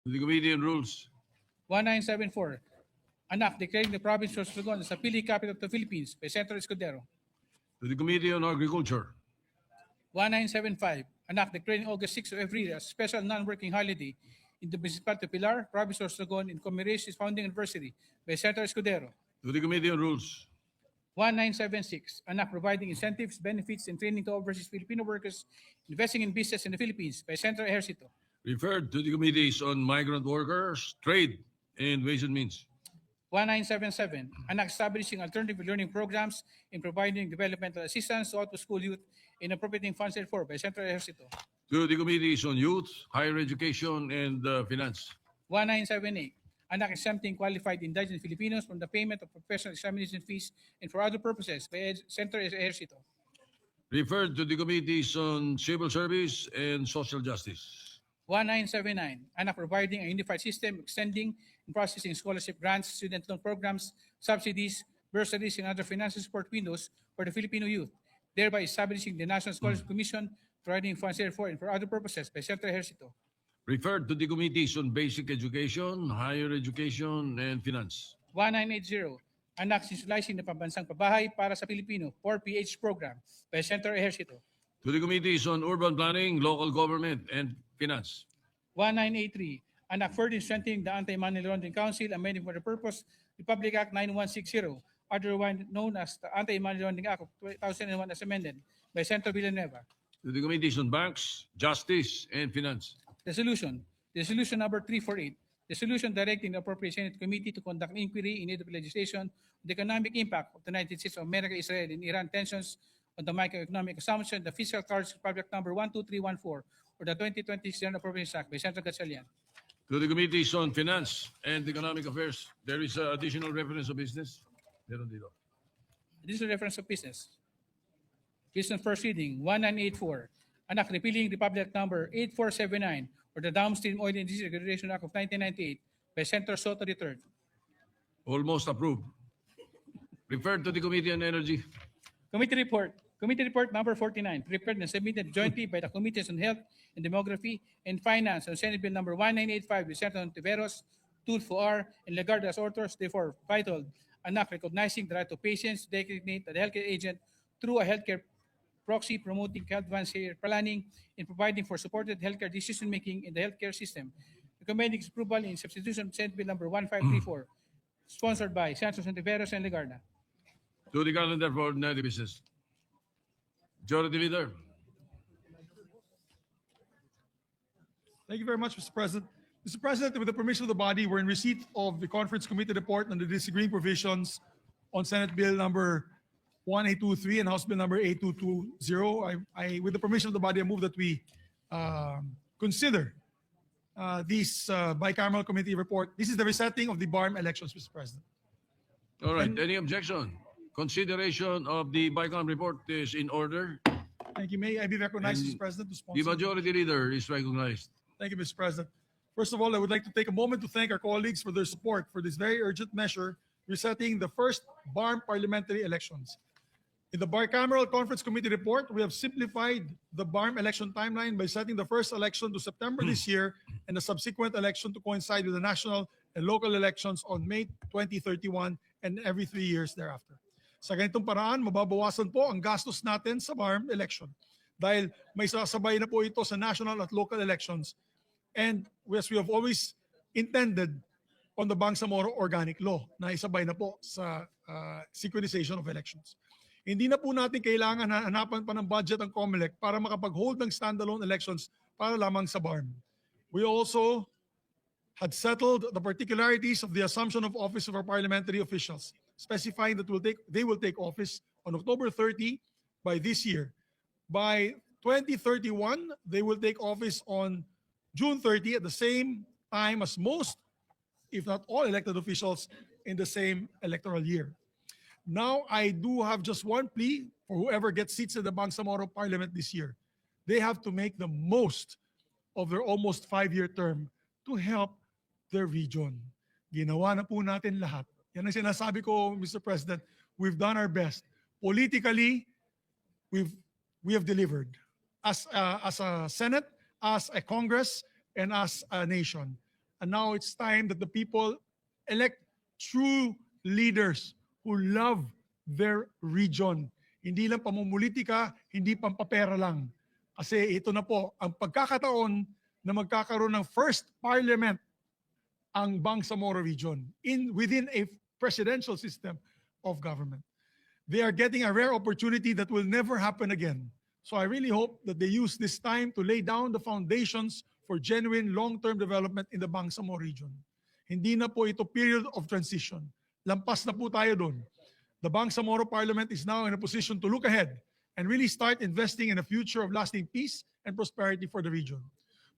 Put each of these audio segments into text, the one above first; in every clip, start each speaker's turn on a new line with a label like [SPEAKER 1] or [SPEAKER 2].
[SPEAKER 1] To the Committee on Rules.
[SPEAKER 2] 1974, an act declaring the province of Sorsogon as the Pili capital of the Philippines by Senator Escudero.
[SPEAKER 1] To the Committee on Agriculture.
[SPEAKER 2] 1975, an act declaring August 6 of every year as a special non-working holiday in the Municipality of Pilar, Province of Sorsogon, in commemoration of its founding anniversary by Senator Escudero.
[SPEAKER 1] To the Committee on Rules.
[SPEAKER 2] 1976, an act providing incentives, benefits, and training to overseas Filipino workers investing in business in the Philippines by Senator Ejercito.
[SPEAKER 1] Referred to the Committees on Migrant Workers, Trade, and Ways and Means.
[SPEAKER 2] 1977, an act establishing alternative learning programs and providing developmental assistance to out-of-school youth and appropriating funds therefore by Senator Ejercito.
[SPEAKER 1] To the Committees on Youth, Higher Education, and Finance.
[SPEAKER 2] 1978, an act exempting qualified indigenous Filipinos from the payment of professional examination fees and for other purposes by Senator Ejercito.
[SPEAKER 1] Referred to the Committees on Civil Service and Social Justice.
[SPEAKER 2] 1979, an act providing a unified system extending and processing scholarship grants, student loan programs, subsidies, bursaries, and other financial support windows for the Filipino youth, thereby establishing the National Scholarship Commission, providing funds therefore and for other purposes by Senator Ejercito.
[SPEAKER 1] Referred to the Committees on Basic Education, Higher Education, and Finance.
[SPEAKER 2] 1980, an act institutionalizing the Pambansang Pabahay para sa Pilipino 4PH program by Senator Ejercito.
[SPEAKER 1] To the Committees on Urban Planning, Local Government, and Finance.
[SPEAKER 2] 1983, an act further strengthening the Anti-Money Laundering Council, amending for the purpose Republic Act 9160, otherwise known as the Anti-Money Laundering Act of 2001 as amended by Senator Villanueva.
[SPEAKER 1] To the Committees on Banks, Justice, and Finance.
[SPEAKER 2] Resolution number 348, resolution directing the Appropriate Senate Committee to conduct an inquiry in need of legislation on the economic impact of the United States of America, Israel, and Iran tensions on the microeconomic assumption, the Fiscal Cards Project number 12314, or the 2020 General Appropriations Act by Senator Gatchalian.
[SPEAKER 1] To the Committees on Finance and Economic Affairs, there is additional reference of business. Meron dito.
[SPEAKER 2] This is a reference of business. Business first reading, 1984, an act repealing Republic Act number 8479, or the Downstream Oil Industry Regulation Act of 1998 by Senator Soto III.
[SPEAKER 1] Almost approved. Referred to the Committee on Energy.
[SPEAKER 2] Committee report number 49, prepared and submitted jointly by the Committees on Health and Demography and Finance on Senate Bill number 1985 with Senator Ontiveros, Tulfo R., and Legarda as authors, therefore titled, an act recognizing the right of patients to designate the healthcare agent through a healthcare proxy promoting advanced care planning and providing for supported healthcare decision-making in the healthcare system, recommending its approval in substitution of Senate Bill number 1534, sponsored by Senators Ontiveros and Legarda.
[SPEAKER 1] To the calendar for ordinary business. Majority Leader.
[SPEAKER 3] Thank you very much, Mr. President. Mr. President, with the permission of the body, we're in receipt of the Conference Committee report on the disagreeing provisions on Senate Bill number 1823 and House Bill number 8220. With the permission of the body, I move that we consider this bicameral committee report. This is the resetting of the BARM elections, Mr. President.
[SPEAKER 1] All right. Any objection? Consideration of the BICAM report is in order.
[SPEAKER 3] Thank you. May I be recognized,
[SPEAKER 1] And
[SPEAKER 3] Mr. President, to
[SPEAKER 1] The
[SPEAKER 3] sponsor?
[SPEAKER 1] Majority Leader is recognized.
[SPEAKER 3] Thank you, Mr. President. First of all, I would like to take a moment to thank our colleagues for their support for this very urgent measure, resetting the first BARM parliamentary elections. In the bicameral conference committee report, we have simplified the BARM election timeline by setting the first election to September this year and the subsequent election to coincide with the national and local elections on May 2031 and every 3 years thereafter. Sa ganitong paraan, mababawasan po ang gastos natin sa BARM election dahil may sasabay na po ito sa national at local elections. And as we have always intended on the Bangsamoro Organic Law na isabay na po sa synchronization of elections. Hindi na po natin kailangan hanapan pa ng budget ang COMELEC para makapag-hold ng standalone elections para lamang sa BARM. We also had settled the particularities of the assumption of office of our parliamentary officials, specifying that they will take office on October 30 by this year. By 2031, they will take office on June 30 at the same time as most, if not all, elected officials in the same electoral year. Now, I do have just one plea for whoever gets seats in the Bangsamoro Parliament this year. They have to make the most of their almost 5-year term to help their region. Ginawa na po natin lahat. Yan ang sinasabi ko, Mr. President. We've done our best. Politically, we have delivered. As a Senate, as a Congress, and as a nation. And now it's time that the people elect true leaders who love their region. Hindi lang pamumulitika, hindi pampapera lang. Kasi ito na po ang pagkakataon na magkakaroon ng first parliament ang Bangsamoro region within a presidential system of government. They are getting a rare opportunity that will never happen again. So I really hope that they use this time to lay down the foundations for genuine long-term development in the Bangsamoro region. Hindi na po ito period of transition. Lampas na po tayo doon. The Bangsamoro Parliament is now in a position to look ahead and really start investing in a future of lasting peace and prosperity for the region.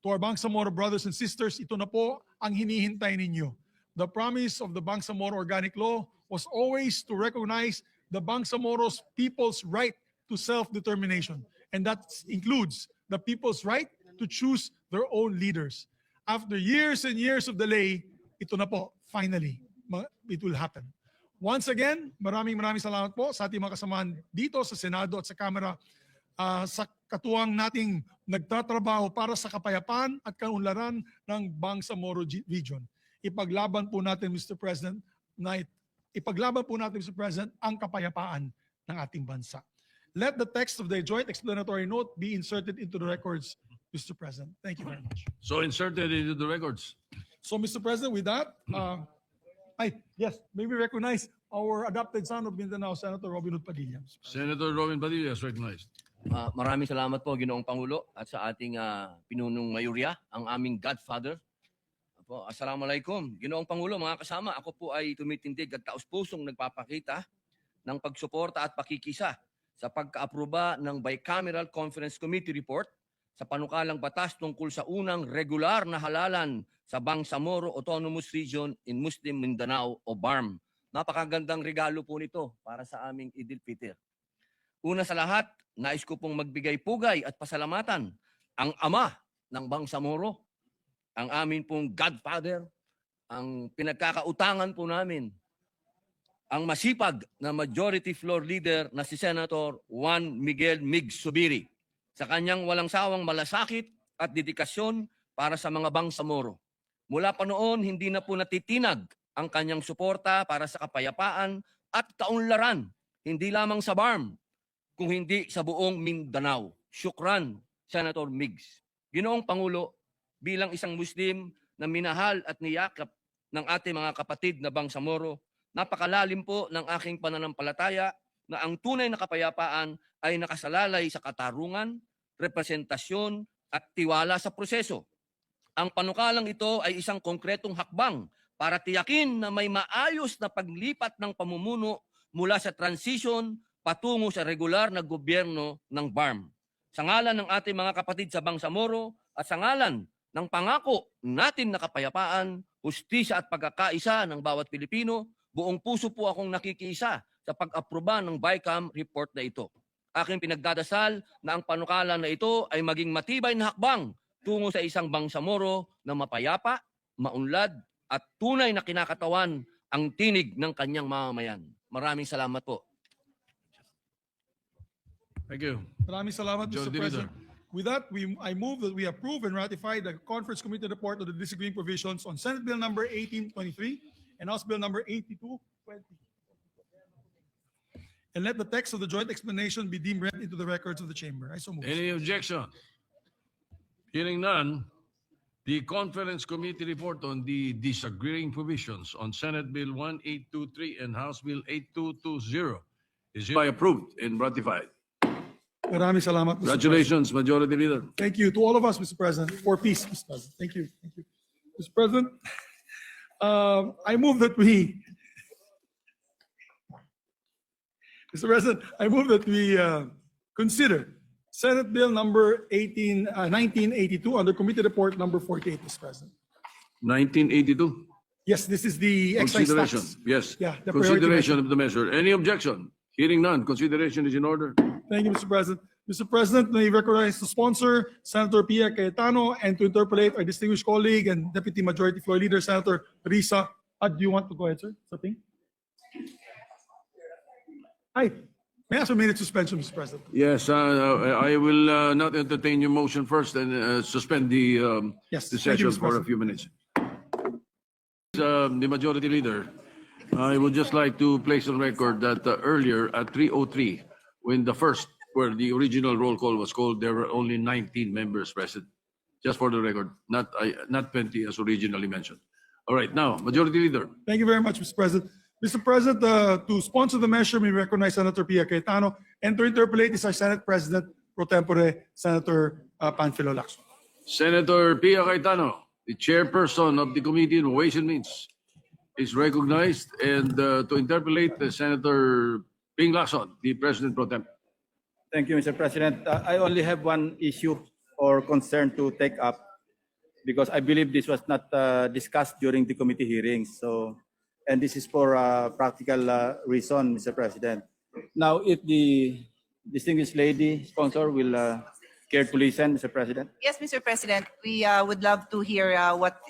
[SPEAKER 3] To our Bangsamoro brothers and sisters, ito na po ang hinihintay ninyo. The promise of the Bangsamoro Organic Law was always to recognize the Bangsamoro's people's right to self-determination. And that includes the people's right to choose their own leaders. After years and years of delay, ito na po, finally, it will happen. Once again, maraming salamat po sa ating mga kasamahan dito sa Senado at sa Kamara sa katuwang nating nagtatrabaho para sa kapayapaan at kaunlaran ng Bangsamoro region. Ipaglaban po natin, Mr. President, ang kapayapaan ng ating bansa. Let the text of the joint explanatory note be inserted into the records, Mr. President. Thank you very much.
[SPEAKER 1] So inserted into the records.
[SPEAKER 3] So, Mr. President, with that, may we recognize our adopted son of Mindanao, Senator Robin Hood Padilla.
[SPEAKER 1] Senator Robin Padilla is recognized.
[SPEAKER 4] Maraming salamat po, Ginoong Pangulo, at sa ating pinunong mayurya, ang aming godfather. Assalamualaikum. Ginoong Pangulo, mga kasama, ako po ay tumitindig at taus-pusong nagpapakita ng pagsuporta at pakikisa sa pagkaaproba ng Bicameral Conference Committee Report sa panukalang batas tungkol sa unang regular na halalan sa Bangsamoro Autonomous Region in Muslim Mindanao o BARM. Napakagandang regalo po nito para sa aming Idil Fitr. Una sa lahat, nais ko pong magbigay pugay at pasalamatan ang ama ng Bangsamoro, ang amin pong godfather, ang pinagkakautangan po namin, ang masipag na majority floor leader na si Senator Juan Miguel Mig Zubiri sa kanyang walang sawang malasakit at dedikasyon para sa mga Bangsamoro. Mula pa noon, hindi na po natitinag ang kanyang suporta para sa kapayapaan at kaunlaran, hindi lamang sa BARM, kung hindi sa buong Mindanao. Syukran, Senator Migs. Ginoong Pangulo, bilang isang Muslim na minahal at niyakap ng ating mga kapatid na Bangsamoro, napakalalim po ng aking pananampalataya na ang tunay na kapayapaan ay nakasalalay sa katarungan, representasyon at tiwala sa proseso. Ang panukalang ito ay isang konkretong hakbang para tiyakin na may maayos na paglipat ng pamumuno mula sa transition patungo sa regular na gobyerno ng BARM. Sa ngalan ng ating mga kapatid sa Bangsamoro at sa ngalan ng pangako natin na kapayapaan, hustisya at pagkakaisa ng bawat Pilipino, buong puso po akong nakikiisa sa pag-aproba ng BICAM report na ito. Aking pinagdadasal na ang panukala na ito ay maging matibay na hakbang tungo sa isang Bangsamoro na mapayapa, maunlad at tunay na kinakatawan ang tinig ng kanyang mamamayan. Maraming salamat po.
[SPEAKER 1] Thank you.
[SPEAKER 3] Maraming salamat, Mr.
[SPEAKER 1] Majority
[SPEAKER 3] President. With that, I move that we approve and ratify the Conference Committee report of the disagreeing provisions on Senate Bill number 1823 and House Bill number 8220. And let the text of the joint explanation be deemed read into the records of the chamber. I so move.
[SPEAKER 1] Any objection? Hearing none, the Conference Committee report on the disagreeing provisions on Senate Bill 1823 and House Bill 8220 is hereby approved and ratified.
[SPEAKER 3] Maraming salamat, Mr.
[SPEAKER 1] Congratulations, Majority Leader.
[SPEAKER 3] President. Thank you to all of us, Mr. President, for peace, Mr. President. Thank you. Thank you. Mr. President, I move that we, Mr. President, I move that we consider Senate Bill number 1982 under Committee Report number 48, Mr. President.
[SPEAKER 1] 1982.
[SPEAKER 3] Yes, this is the excise
[SPEAKER 1] Consideration.
[SPEAKER 3] tax.
[SPEAKER 1] Yes.
[SPEAKER 3] Yeah, the priority
[SPEAKER 1] Consideration of the measure. Any objection? Hearing none, consideration is in order.
[SPEAKER 3] Thank you, Mr. President. Mr. President, may I recognize the sponsor, Senator Pia Cayetano, and to interpolate our distinguished colleague and Deputy Majority Floor Leader, Senator Risa. Do you want to go ahead, sir? Something? Hi. May I ask a minute suspension, Mr. President?
[SPEAKER 1] Yes, I will not entertain your motion first and suspend the
[SPEAKER 3] Yes,
[SPEAKER 1] the
[SPEAKER 3] thank you,
[SPEAKER 1] session
[SPEAKER 3] Mr.
[SPEAKER 1] for a
[SPEAKER 3] President.
[SPEAKER 1] few minutes. the Majority Leader, I would just like to place on record that earlier at 3:03, when where the original roll call was called, there were only 19 members present. Just for the record, not 20 as originally mentioned. All right, now, Majority Leader.
[SPEAKER 3] Thank you very much, Mr. President. Mr. President, to sponsor the measure, we recognize Senator Pia Cayetano, and to interpolate is our Senate President pro tempore, Senator Panfilo Lacson.
[SPEAKER 1] Senator Pia Cayetano, the chairperson of the Committee on Ways and Means, is recognized, and to interpolate, Senator Ping Lacson, the President pro tempore.
[SPEAKER 5] Thank you, Mr. President. I only have one issue or concern to take up because I believe this was not discussed during the committee hearings. And this is for practical reason, Mr. President. Now, if the distinguished lady sponsor will care to listen, Mr. President.
[SPEAKER 6] Yes, Mr. President, we would love to hear what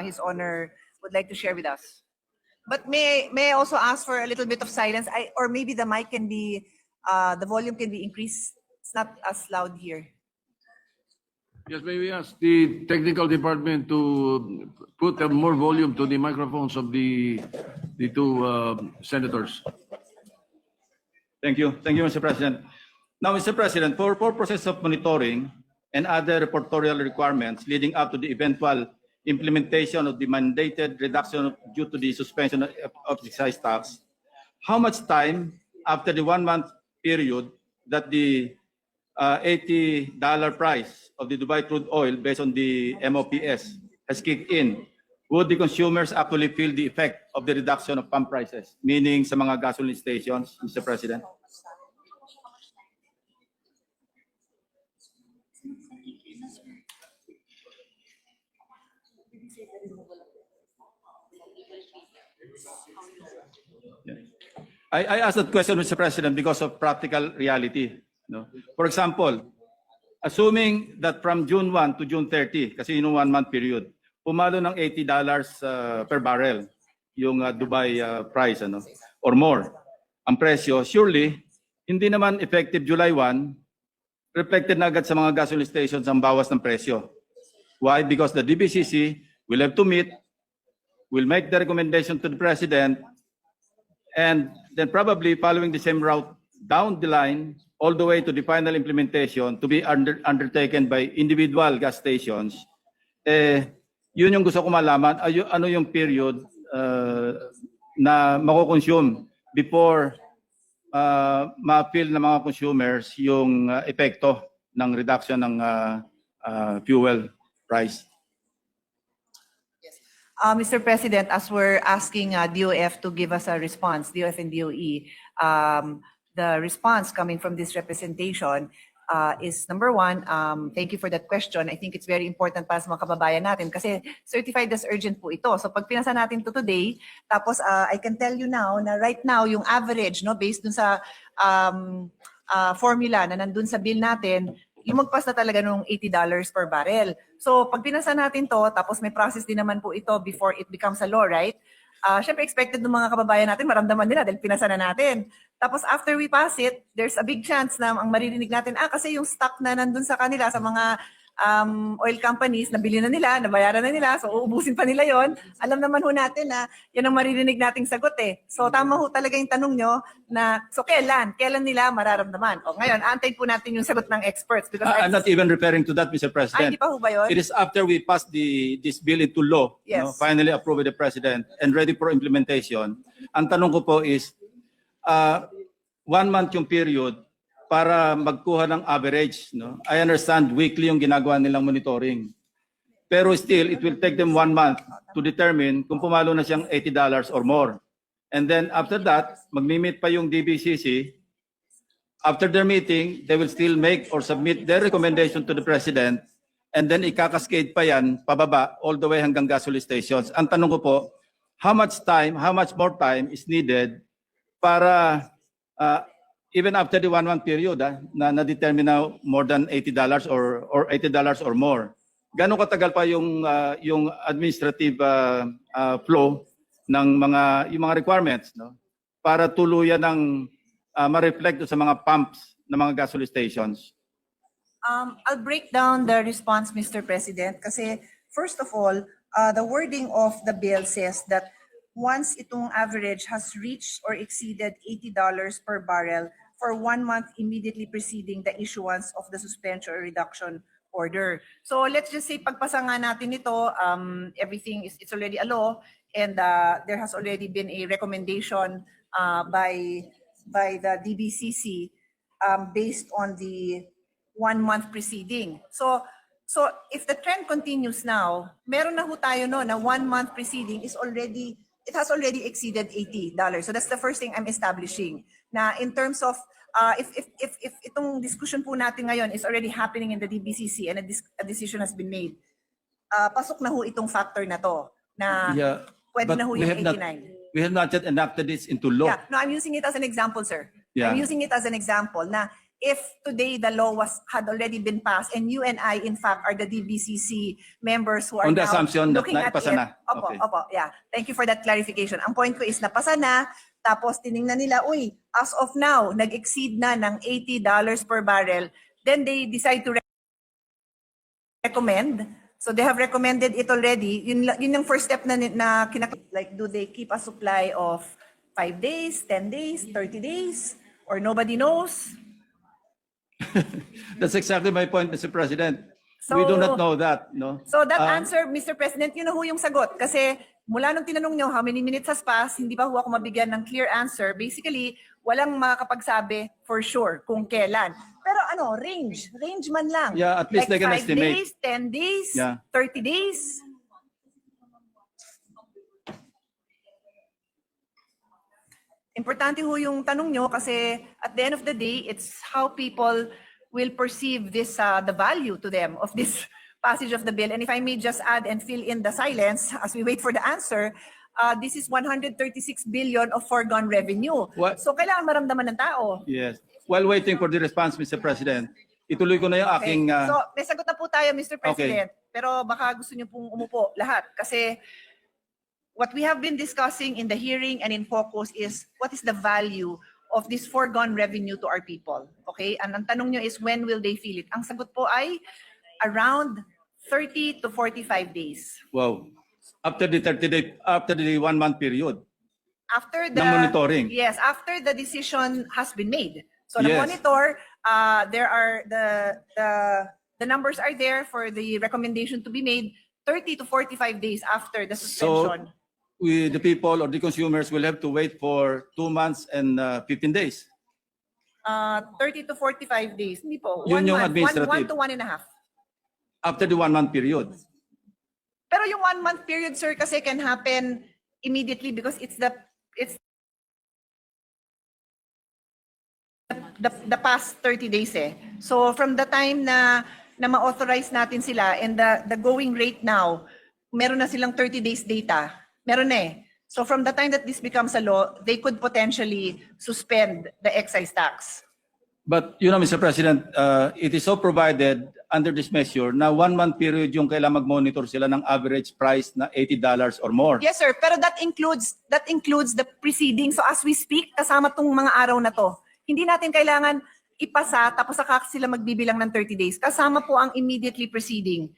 [SPEAKER 6] His Honor would like to share with us. But may I also ask for a little bit of silence, or maybe the mic can be, the volume can be increased. It's not as loud here.
[SPEAKER 1] Yes, may we ask the technical department to put more volume to the microphones of the two senators.
[SPEAKER 5] Thank you, Mr. President. Now, Mr. President, for purposes of monitoring and other reportorial requirements leading up to the eventual implementation of the mandated reduction due to the suspension of excise tax, how much time after the 1 month period that the $80 price of the Dubai crude oil based on the MOPS has kicked in, would the consumers actually feel the effect of the reduction of pump prices, meaning sa mga gasoline stations, Mr. President? I asked that question, Mr. President, because of practical reality. No? For example, assuming that from June 1 to June 30, kasi yun 1 month period, pumalo ng $80 per barrel yung Dubai price or more. Ang presyo, surely, hindi naman effective July 1, reflected na agad sa mga gasoline stations ang bawas ng presyo. Why? Because the DBCC will have to meet, will make the recommendation to the President, and then probably following the same route down the line, all the way to the final implementation to be undertaken by individual gas stations, yun yung gusto ko malaman, ano yung period na mako-consume before ma-feel ng mga consumers yung epekto ng reduction ng fuel price.
[SPEAKER 6] Mr. President, as we're asking DOF to give us a response, DOF and DOE, the response coming from this representation is number one, thank you for that question. I think it's very important para sa mga kababayan natin kasi certified as urgent po ito. So pag pinasa natin to today, tapos I can tell you now na right now yung average based dun sa formula na nandun sa bill natin, yung magpas na talaga nung $80 per barrel. So pag pinasa natin to, tapos may process din naman po ito before it becomes a law, right? Syempre expected ng mga kababayan natin, maramdaman nila dahil pinasa na natin. Tapos after we pass it, there's a big chance na ang maririnig natin, kasi yung stock na nandun sa kanila, sa mga oil companies, nabili na nila, nabayaran na nila, so uubusin pa nila yon. Alam naman ho natin na yan ang maririnig nating sagot eh. So tama ho talaga yung tanong nyo na, so kailan nila mararamdaman? O ngayon, antayin po natin yung sagot ng experts. Because
[SPEAKER 5] I'm not even referring to that, Mr. President.
[SPEAKER 6] hindi pa ho ba yun?
[SPEAKER 5] It is after we pass this bill into law,
[SPEAKER 6] Yes.
[SPEAKER 5] finally approved by the President and ready for implementation. Ang tanong ko po is, 1 month yung period para magkuha ng average. I understand weekly yung ginagawa nilang monitoring. Pero still, it will take them 1 month to determine kung pumalo na siyang $80 or more. And then after that, magmi-meet pa yung DBCC. After their meeting, they will still make or submit their recommendation to the President, and then ikakascade pa yan, pababa, all the way hanggang gasoline stations. Ang tanong ko po, how much more time is needed para even after the 1 month period na determine na more than $80 or $80 or more? Gano'ng katagal pa yung administrative flow ng yung mga requirements para tuluyan ng ma-reflect sa mga pumps ng mga gasoline stations?
[SPEAKER 6] I'll break down the response, Mr. President, kasi first of all, the wording of the bill says that once itong average has reached or exceeded $80 per barrel for 1 month immediately preceding the issuance of the suspension or reduction order. So let's just say pagpasa nga natin ito, everything is, it's already a law, and there has already been a recommendation by the DBCC based on the 1 month preceding. So if the trend continues now, meron na ho tayo no na 1 month preceding is already, it has already exceeded $80. So that's the first thing I'm establishing. Na in terms of if itong discussion po natin ngayon is already happening in the DBCC and a decision has been made, pasok na ho itong factor na to na
[SPEAKER 5] Yeah,
[SPEAKER 6] pwede
[SPEAKER 5] but
[SPEAKER 6] na ho
[SPEAKER 5] we
[SPEAKER 6] yung
[SPEAKER 5] have not,
[SPEAKER 6] 89.
[SPEAKER 5] we have not yet enacted this into law.
[SPEAKER 6] Yeah, no, I'm using it as an example, sir.
[SPEAKER 5] Yeah.
[SPEAKER 6] I'm using it as an example na if today the law had already been passed and you and I, in fact, are the DBCC members who are
[SPEAKER 5] On the
[SPEAKER 6] now
[SPEAKER 5] assumption that
[SPEAKER 6] looking at
[SPEAKER 5] naipasa
[SPEAKER 6] it.
[SPEAKER 5] na.
[SPEAKER 6] Opo,
[SPEAKER 5] Okay.
[SPEAKER 6] opo, yeah. Thank you for that clarification. Ang point ko is napasa na, tapos tiningnan nila, uy, as of now, nag-exceed na ng $80 per barrel, then they decide to recommend. So they have recommended it already. Yun yung first step na like, do they keep a supply of 5 days, 10 days, 30 days, or nobody knows?
[SPEAKER 5] That's exactly my point, Mr. President.
[SPEAKER 6] So-
[SPEAKER 5] We do not know that, no?
[SPEAKER 6] So that answer, Mr. President, yun na ho yung sagot. Kasi mula nung tinanong nyo how many minutes has passed, hindi pa ho ako mabigyan ng clear answer. Basically, walang makakapagsabi for sure kung kailan. Pero ano, range man lang.
[SPEAKER 5] Yeah, at least
[SPEAKER 6] like
[SPEAKER 5] they can
[SPEAKER 6] 5
[SPEAKER 5] estimate.
[SPEAKER 6] days, 10 days,
[SPEAKER 5] Yeah.
[SPEAKER 6] 30 days. Importante ho yung tanong nyo kasi at the end of the day, it's how people will perceive this, the value to them of this passage of the bill. And if I may just add and fill in the silence as we wait for the answer, this is 136 billion of foregone revenue.
[SPEAKER 5] What?
[SPEAKER 6] So kailangan maramdaman ng tao.
[SPEAKER 5] Yes. While waiting for the response, Mr. President, ituloy ko na yung
[SPEAKER 6] Okay.
[SPEAKER 5] aking...
[SPEAKER 6] So may sagot na po tayo, Mr. President. Pero baka gusto niyo pong umupo lahat. Kasi what we have been discussing in the hearing and in focus is what is the value of this foregone revenue to our people. Okay? And ang tanong nyo is when will they feel it? Ang sagot po ay around 30 to 45 days.
[SPEAKER 5] Wow. After the 30-day, after the 1 month period.
[SPEAKER 6] After the
[SPEAKER 5] Ng monitoring.
[SPEAKER 6] Yes, after the decision has been made. So the
[SPEAKER 5] Yes.
[SPEAKER 6] monitor, there are the numbers are there for the recommendation to be made 30 to 45 days after the suspension.
[SPEAKER 5] The people or the consumers will have to wait for 2 months and 15 days.
[SPEAKER 6] 30 to 45 days. Hindi po.
[SPEAKER 5] Yun
[SPEAKER 6] 1
[SPEAKER 5] yung
[SPEAKER 6] month,
[SPEAKER 5] administrative.
[SPEAKER 6] 1 to 1.5.
[SPEAKER 5] After the 1 month period.
[SPEAKER 6] Pero yung 1 month period, sir, kasi can happen immediately because it's the past 30 days eh. So from the time na ma-authorize natin sila and the going rate now, meron na silang 30 days data. Meron na eh. So from the time that this becomes a law, they could potentially suspend the excise tax.
[SPEAKER 5] But you know, Mr. President, it is so provided under this measure na 1 month period yung kailangan mag-monitor sila ng average price na $80 or more.
[SPEAKER 6] Yes, sir. Pero that includes the preceding. So as we speak, kasama tong mga araw na to. Hindi natin kailangan ipasa tapos saka sila magbibilang ng 30 days. Kasama po ang immediately preceding.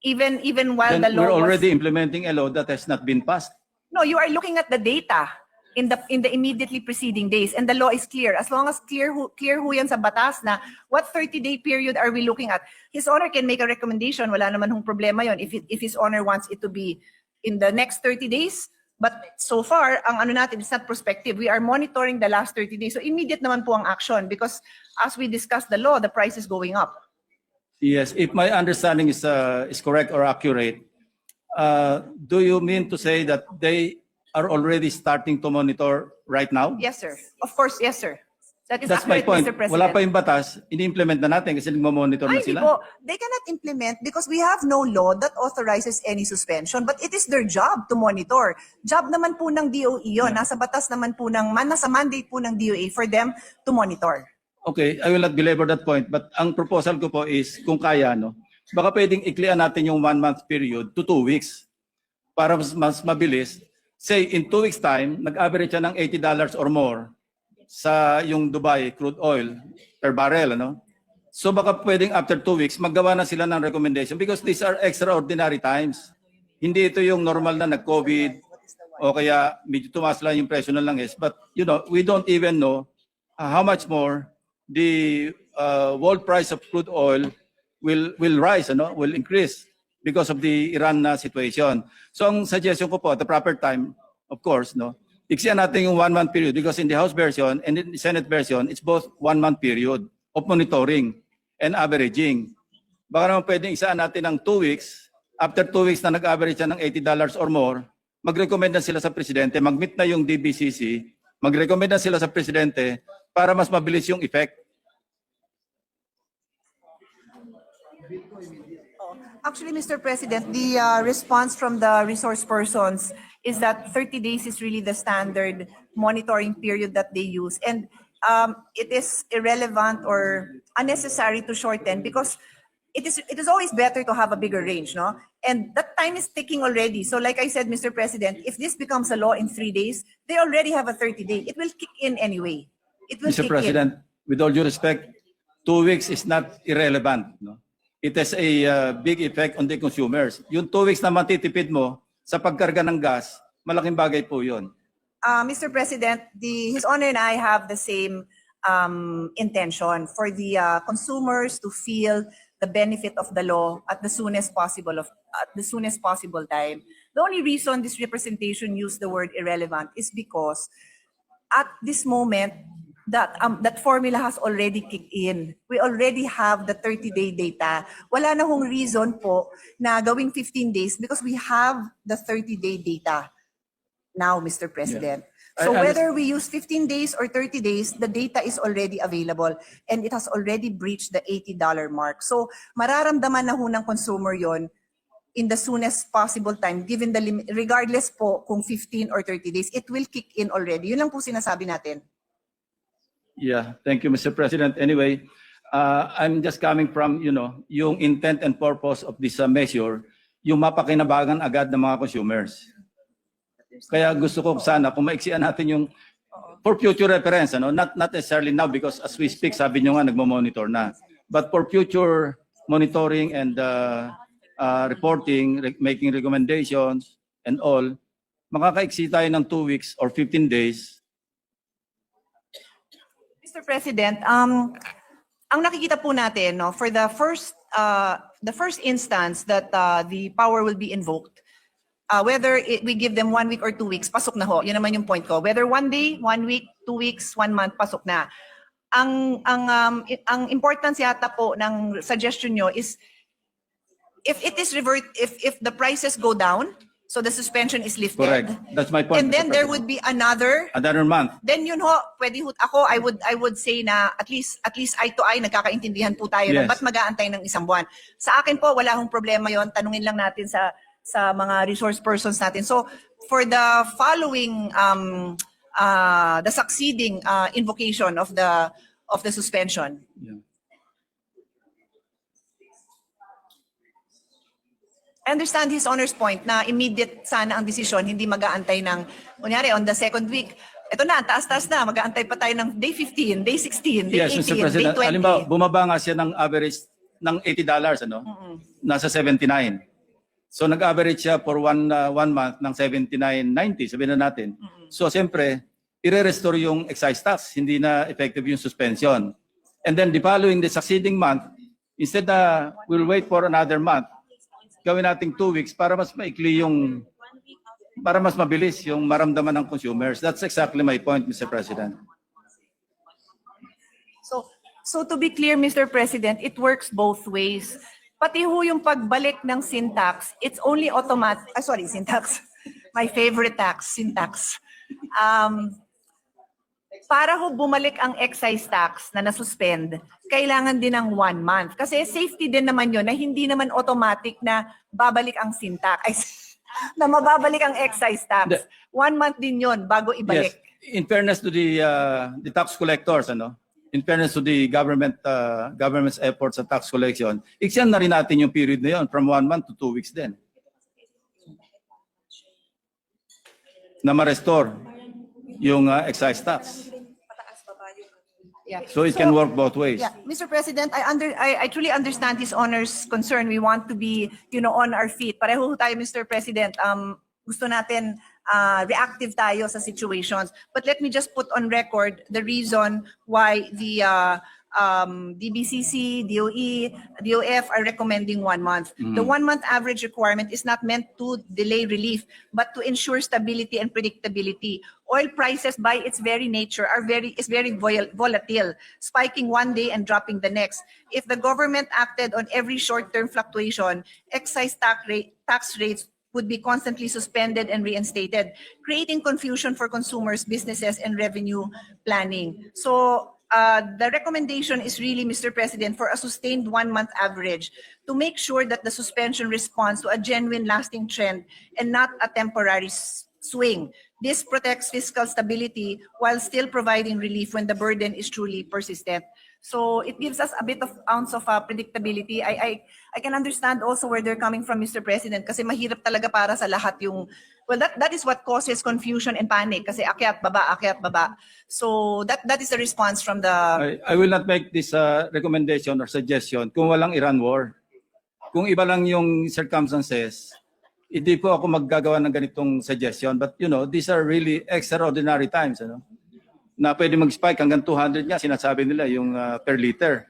[SPEAKER 6] Even while
[SPEAKER 5] Then
[SPEAKER 6] the law
[SPEAKER 5] we're already
[SPEAKER 6] was...
[SPEAKER 5] implementing a law that has not been passed.
[SPEAKER 6] No, you are looking at the data in the immediately preceding days, and the law is clear. As long as clear ho yan sa batas na what 30-day period are we looking at. His Honor can make a recommendation. Wala naman hong problema yon if His Honor wants it to be in the next 30 days. But so far, ang ano natin, it's not prospective. We are monitoring the last 30 days. So immediate naman po ang action because as we discussed the law, the price is going up.
[SPEAKER 5] Yes, if my understanding is correct or accurate, do you mean to say that they are already starting to monitor right now?
[SPEAKER 6] Yes, sir. Of course, yes, sir. That is
[SPEAKER 5] That's my
[SPEAKER 6] accurate,
[SPEAKER 5] point.
[SPEAKER 6] Mr. President.
[SPEAKER 5] Wala pa yung batas, ini-implement na natin kasi nagmo-monitor na
[SPEAKER 6] Ay, hindi
[SPEAKER 5] sila.
[SPEAKER 6] po. They cannot implement because we have no law that authorizes any suspension. But it is their job to monitor. Job naman po ng DOE yun. Nasa batas naman po nasa mandate po ng DOE for them to monitor.
[SPEAKER 5] Okay, I will not belabor that point, but ang proposal ko po is kung kaya, no, baka pwedeng iklian natin yung 1 month period to 2 weeks para mas mabilis. Say, in 2 weeks time, nag-average siya ng $80 or more sa yung Dubai crude oil per barrel, ano? So baka pwedeng after 2 weeks, maggawa na sila ng recommendation because these are extraordinary times. Hindi ito yung normal na nag-COVID o kaya medyo tumaas lang yung presyo ng langis. But we don't even know how much more the world price of crude oil will rise, will increase because of the Iran situation. So ang suggestion ko po at the proper time, of course, iksiyan natin yung 1 month period because in the House version and in the Senate version, it's both 1 month period of monitoring and averaging. Baka naman pwedeng isaan natin ng 2 weeks. After 2 weeks na nag-average siya ng $80 or more, mag-recommend na sila sa Presidente, mag-meet na yung DBCC, mag-recommend na sila sa Presidente para mas mabilis yung effect.
[SPEAKER 6] Actually, Mr. President, the response from the resource persons is that 30 days is really the standard monitoring period that they use. And it is irrelevant or unnecessary to shorten because it is always better to have a bigger range, no? And that time is ticking already. So like I said, Mr. President, if this becomes a law in 3 days, they already have a 30-day. It will kick in anyway. It will
[SPEAKER 5] Mr.
[SPEAKER 6] kick
[SPEAKER 5] President, with all due respect, 2 weeks is not irrelevant. No? It has a big effect on the consumers. Yung 2 weeks na matitipid mo sa pagkarga ng gas, malaking bagay po yun.
[SPEAKER 6] Mr. President, His Honor and I have the same intention for the consumers to feel the benefit of the law at the soonest possible time. The only reason this representation used the word irrelevant is because at this moment that formula has already kicked in. We already have the 30-day data. Wala na hong reason po na gawing 15 days because we have the 30-day data now, Mr. President. So
[SPEAKER 5] I
[SPEAKER 6] whether we use 15 days or 30 days, the data is already available and it has already breached the $80 mark. So mararamdaman na ho ng consumer yon in the soonest possible time, given the limit, regardless po kung 15 or 30 days, it will kick in already. Yun lang po sinasabi natin.
[SPEAKER 5] Yeah, thank you, Mr. President. Anyway, I'm just coming from, yung intent and purpose of this measure, yung mapakinabangan agad ng mga consumers. Kaya gusto ko sana kung maiksian natin yung for future reference, not necessarily now because as we speak, sabi nyo nga nagmo-monitor na. But for future monitoring and reporting, making recommendations and all, makakaiksi tayo ng 2 weeks or 15 days.
[SPEAKER 6] Mr. President, ang nakikita po natin, for the first instance that the power will be invoked, whether we give them 1 week or 2 weeks, pasok na ho. Yun naman yung point ko. Whether 1 day, 1 week, 2 weeks, 1 month, pasok na. Ang importance yata po ng suggestion nyo is if the prices go down, so the suspension is lifted.
[SPEAKER 5] Correct. That's my point.
[SPEAKER 6] And then there would be another
[SPEAKER 5] month.
[SPEAKER 6] Then yun ho, pwede ho, I would say na at least eye to eye nagkakaintindihan po tayo
[SPEAKER 5] Yes.
[SPEAKER 6] ba't mag-aantay ng 1 buwan. Sa akin po wala hong problema yon, tanungin lang natin sa mga resource persons natin. So for the following the succeeding invocation of the suspension.
[SPEAKER 5] Yeah.
[SPEAKER 6] I understand His Honor's point na immediate sana ang desisyon, hindi mag-aantay ng, kunyari on the 2nd week, ito na, taas-taas na, mag-aantay pa tayo ng day 15, day 16, day
[SPEAKER 5] Yes,
[SPEAKER 6] 18,
[SPEAKER 5] Mr.
[SPEAKER 6] day
[SPEAKER 5] President.
[SPEAKER 6] 20.
[SPEAKER 5] Halimbawa, bumaba nga siya ng average ng $80, Nasa 79. So nag-average siya for one month ng 79.90, sabihin na natin. So siyempre, i-restore yung excise tax, hindi na effective yung suspension. And then the following, the succeeding month, instead na we'll wait for another month, gawin nating 2 weeks para mas maikli para mas mabilis yung maramdaman ng consumers. That's exactly my point, Mr. President.
[SPEAKER 6] So to be clear, Mr. President, it works both ways. Pati ho yung pagbalik ng sin tax, it's only automatic, sin tax. My favorite tax, sin tax. Para ho bumalik ang excise tax na nasuspend, kailangan din ng 1 month. Kasi safety din naman yun na hindi naman automatic na babalik ang sin tax. Na mababalik ang excise tax. 1 month din yun bago ibalik.
[SPEAKER 5] Yes. In fairness to the tax collectors, in fairness to the government's efforts sa tax collection, iksyan na rin natin yung period na yun from 1 month to 2 weeks din. Na ma-restore yung excise tax.
[SPEAKER 6] Yeah.
[SPEAKER 5] So it can work both ways.
[SPEAKER 6] Yeah, Mr. President, I truly understand His Honor's concern. We want to be, on our feet. Pareho tayo, Mr. President. Gusto natin reactive tayo sa situations. But let me just put on record the reason why the DBCC, DOE, DOF are recommending 1 month. The 1 month average requirement is not meant to delay relief, but to ensure stability and predictability. Oil prices by its very nature is very volatile, spiking one day and dropping the next. If the government acted on every short-term fluctuation, excise tax rates would be constantly suspended and reinstated, creating confusion for consumers, businesses, and revenue planning. So the recommendation is really, Mr. President, for a sustained 1 month average to make sure that the suspension responds to a genuine lasting trend and not a temporary swing. This protects fiscal stability while still providing relief when the burden is truly persistent. So it gives us a bit of ounce of predictability. I can understand also where they're coming from, Mr. President, kasi mahirap talaga para sa lahat yung, well, that is what causes confusion and panic, kasi akyat baba. So that is the response from the...
[SPEAKER 5] I will not make this recommendation or suggestion kung walang Iran war. Kung iba lang yung circumstances, hindi po ako maggagawa ng ganitong suggestion. But these are really extraordinary times, na pwede mag-spike hanggang 200 nga, sinasabi nila yung per liter.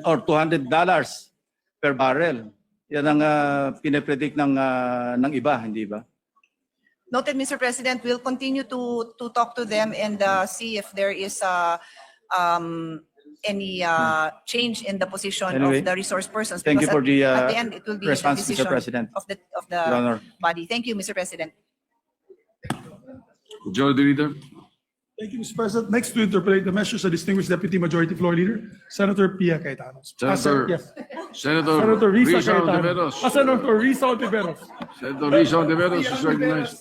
[SPEAKER 5] Or $200 per barrel. Yan ang pinapredict ng iba, hindi ba?
[SPEAKER 6] Noted, Mr. President. We'll continue to talk to them and see if there is any change in the position
[SPEAKER 5] Anyway,
[SPEAKER 6] of the resource persons.
[SPEAKER 5] thank you
[SPEAKER 6] because
[SPEAKER 5] for the
[SPEAKER 6] at the end, it will be the
[SPEAKER 5] response, Mr.
[SPEAKER 6] decision
[SPEAKER 5] President.
[SPEAKER 6] of the
[SPEAKER 5] Your Honor.
[SPEAKER 6] body. Thank you, Mr. President.
[SPEAKER 1] Majority Leader.
[SPEAKER 3] Thank you, Mr. President. Next to interpolate the measures, the distinguished Deputy Majority Floor Leader, Senator Pia Cayetano.
[SPEAKER 1] Senator, Senator
[SPEAKER 3] Senator Risa
[SPEAKER 1] Risa
[SPEAKER 3] Cayetano.
[SPEAKER 1] Ontiveros.
[SPEAKER 3] Senator Risa Ontiveros.
[SPEAKER 1] Senator Risa Ontiveros is recognized.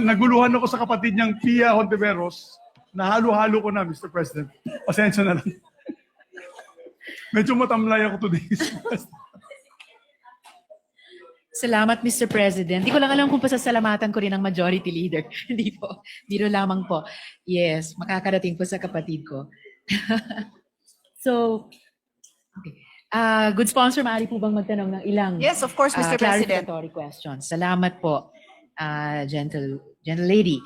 [SPEAKER 3] Naguluhan ako sa kapatid niyang Pia Ontiveros. Nahalo-halo ko na, Mr. President. Pasensya na lang. Medyo matamlay ako today.
[SPEAKER 7] Salamat, Mr. President. Di ko lang alam kung pasasalamatan ko rin ang Majority Leader. Hindi po. Biro lamang po. Yes, makakarating po sa kapatid ko. So, okay. Good sponsor, maaari po bang magtanong ng ilang
[SPEAKER 6] Yes, of course, Mr. President.
[SPEAKER 7] clarificatory questions? Salamat po, gentle lady.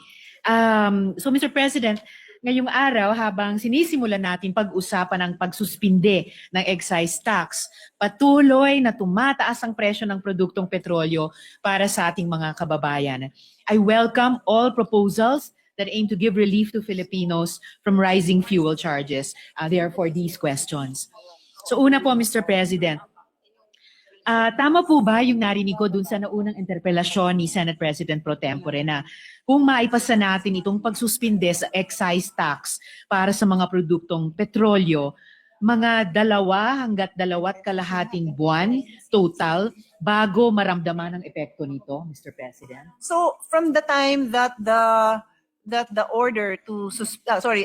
[SPEAKER 7] So, Mr. President, ngayong araw, habang sinisimulan natin pag-usapan ang pagsuspinde ng excise tax, patuloy na tumataas ang presyo ng produktong petrolyo para sa ating mga kababayan. I welcome all proposals that aim to give relief to Filipinos from rising fuel charges. Therefore, these questions. So una po, Mr. President, tama po ba yung narinig ko dun sa naunang interpelasyon ni Senate President Pro Tempore na kung maipasa natin itong pagsuspinde sa excise tax para sa mga produktong petrolyo, mga 2 hanggat 2.5 buwan total bago maramdaman ang epekto nito, Mr. President?
[SPEAKER 6] So from the time that the order to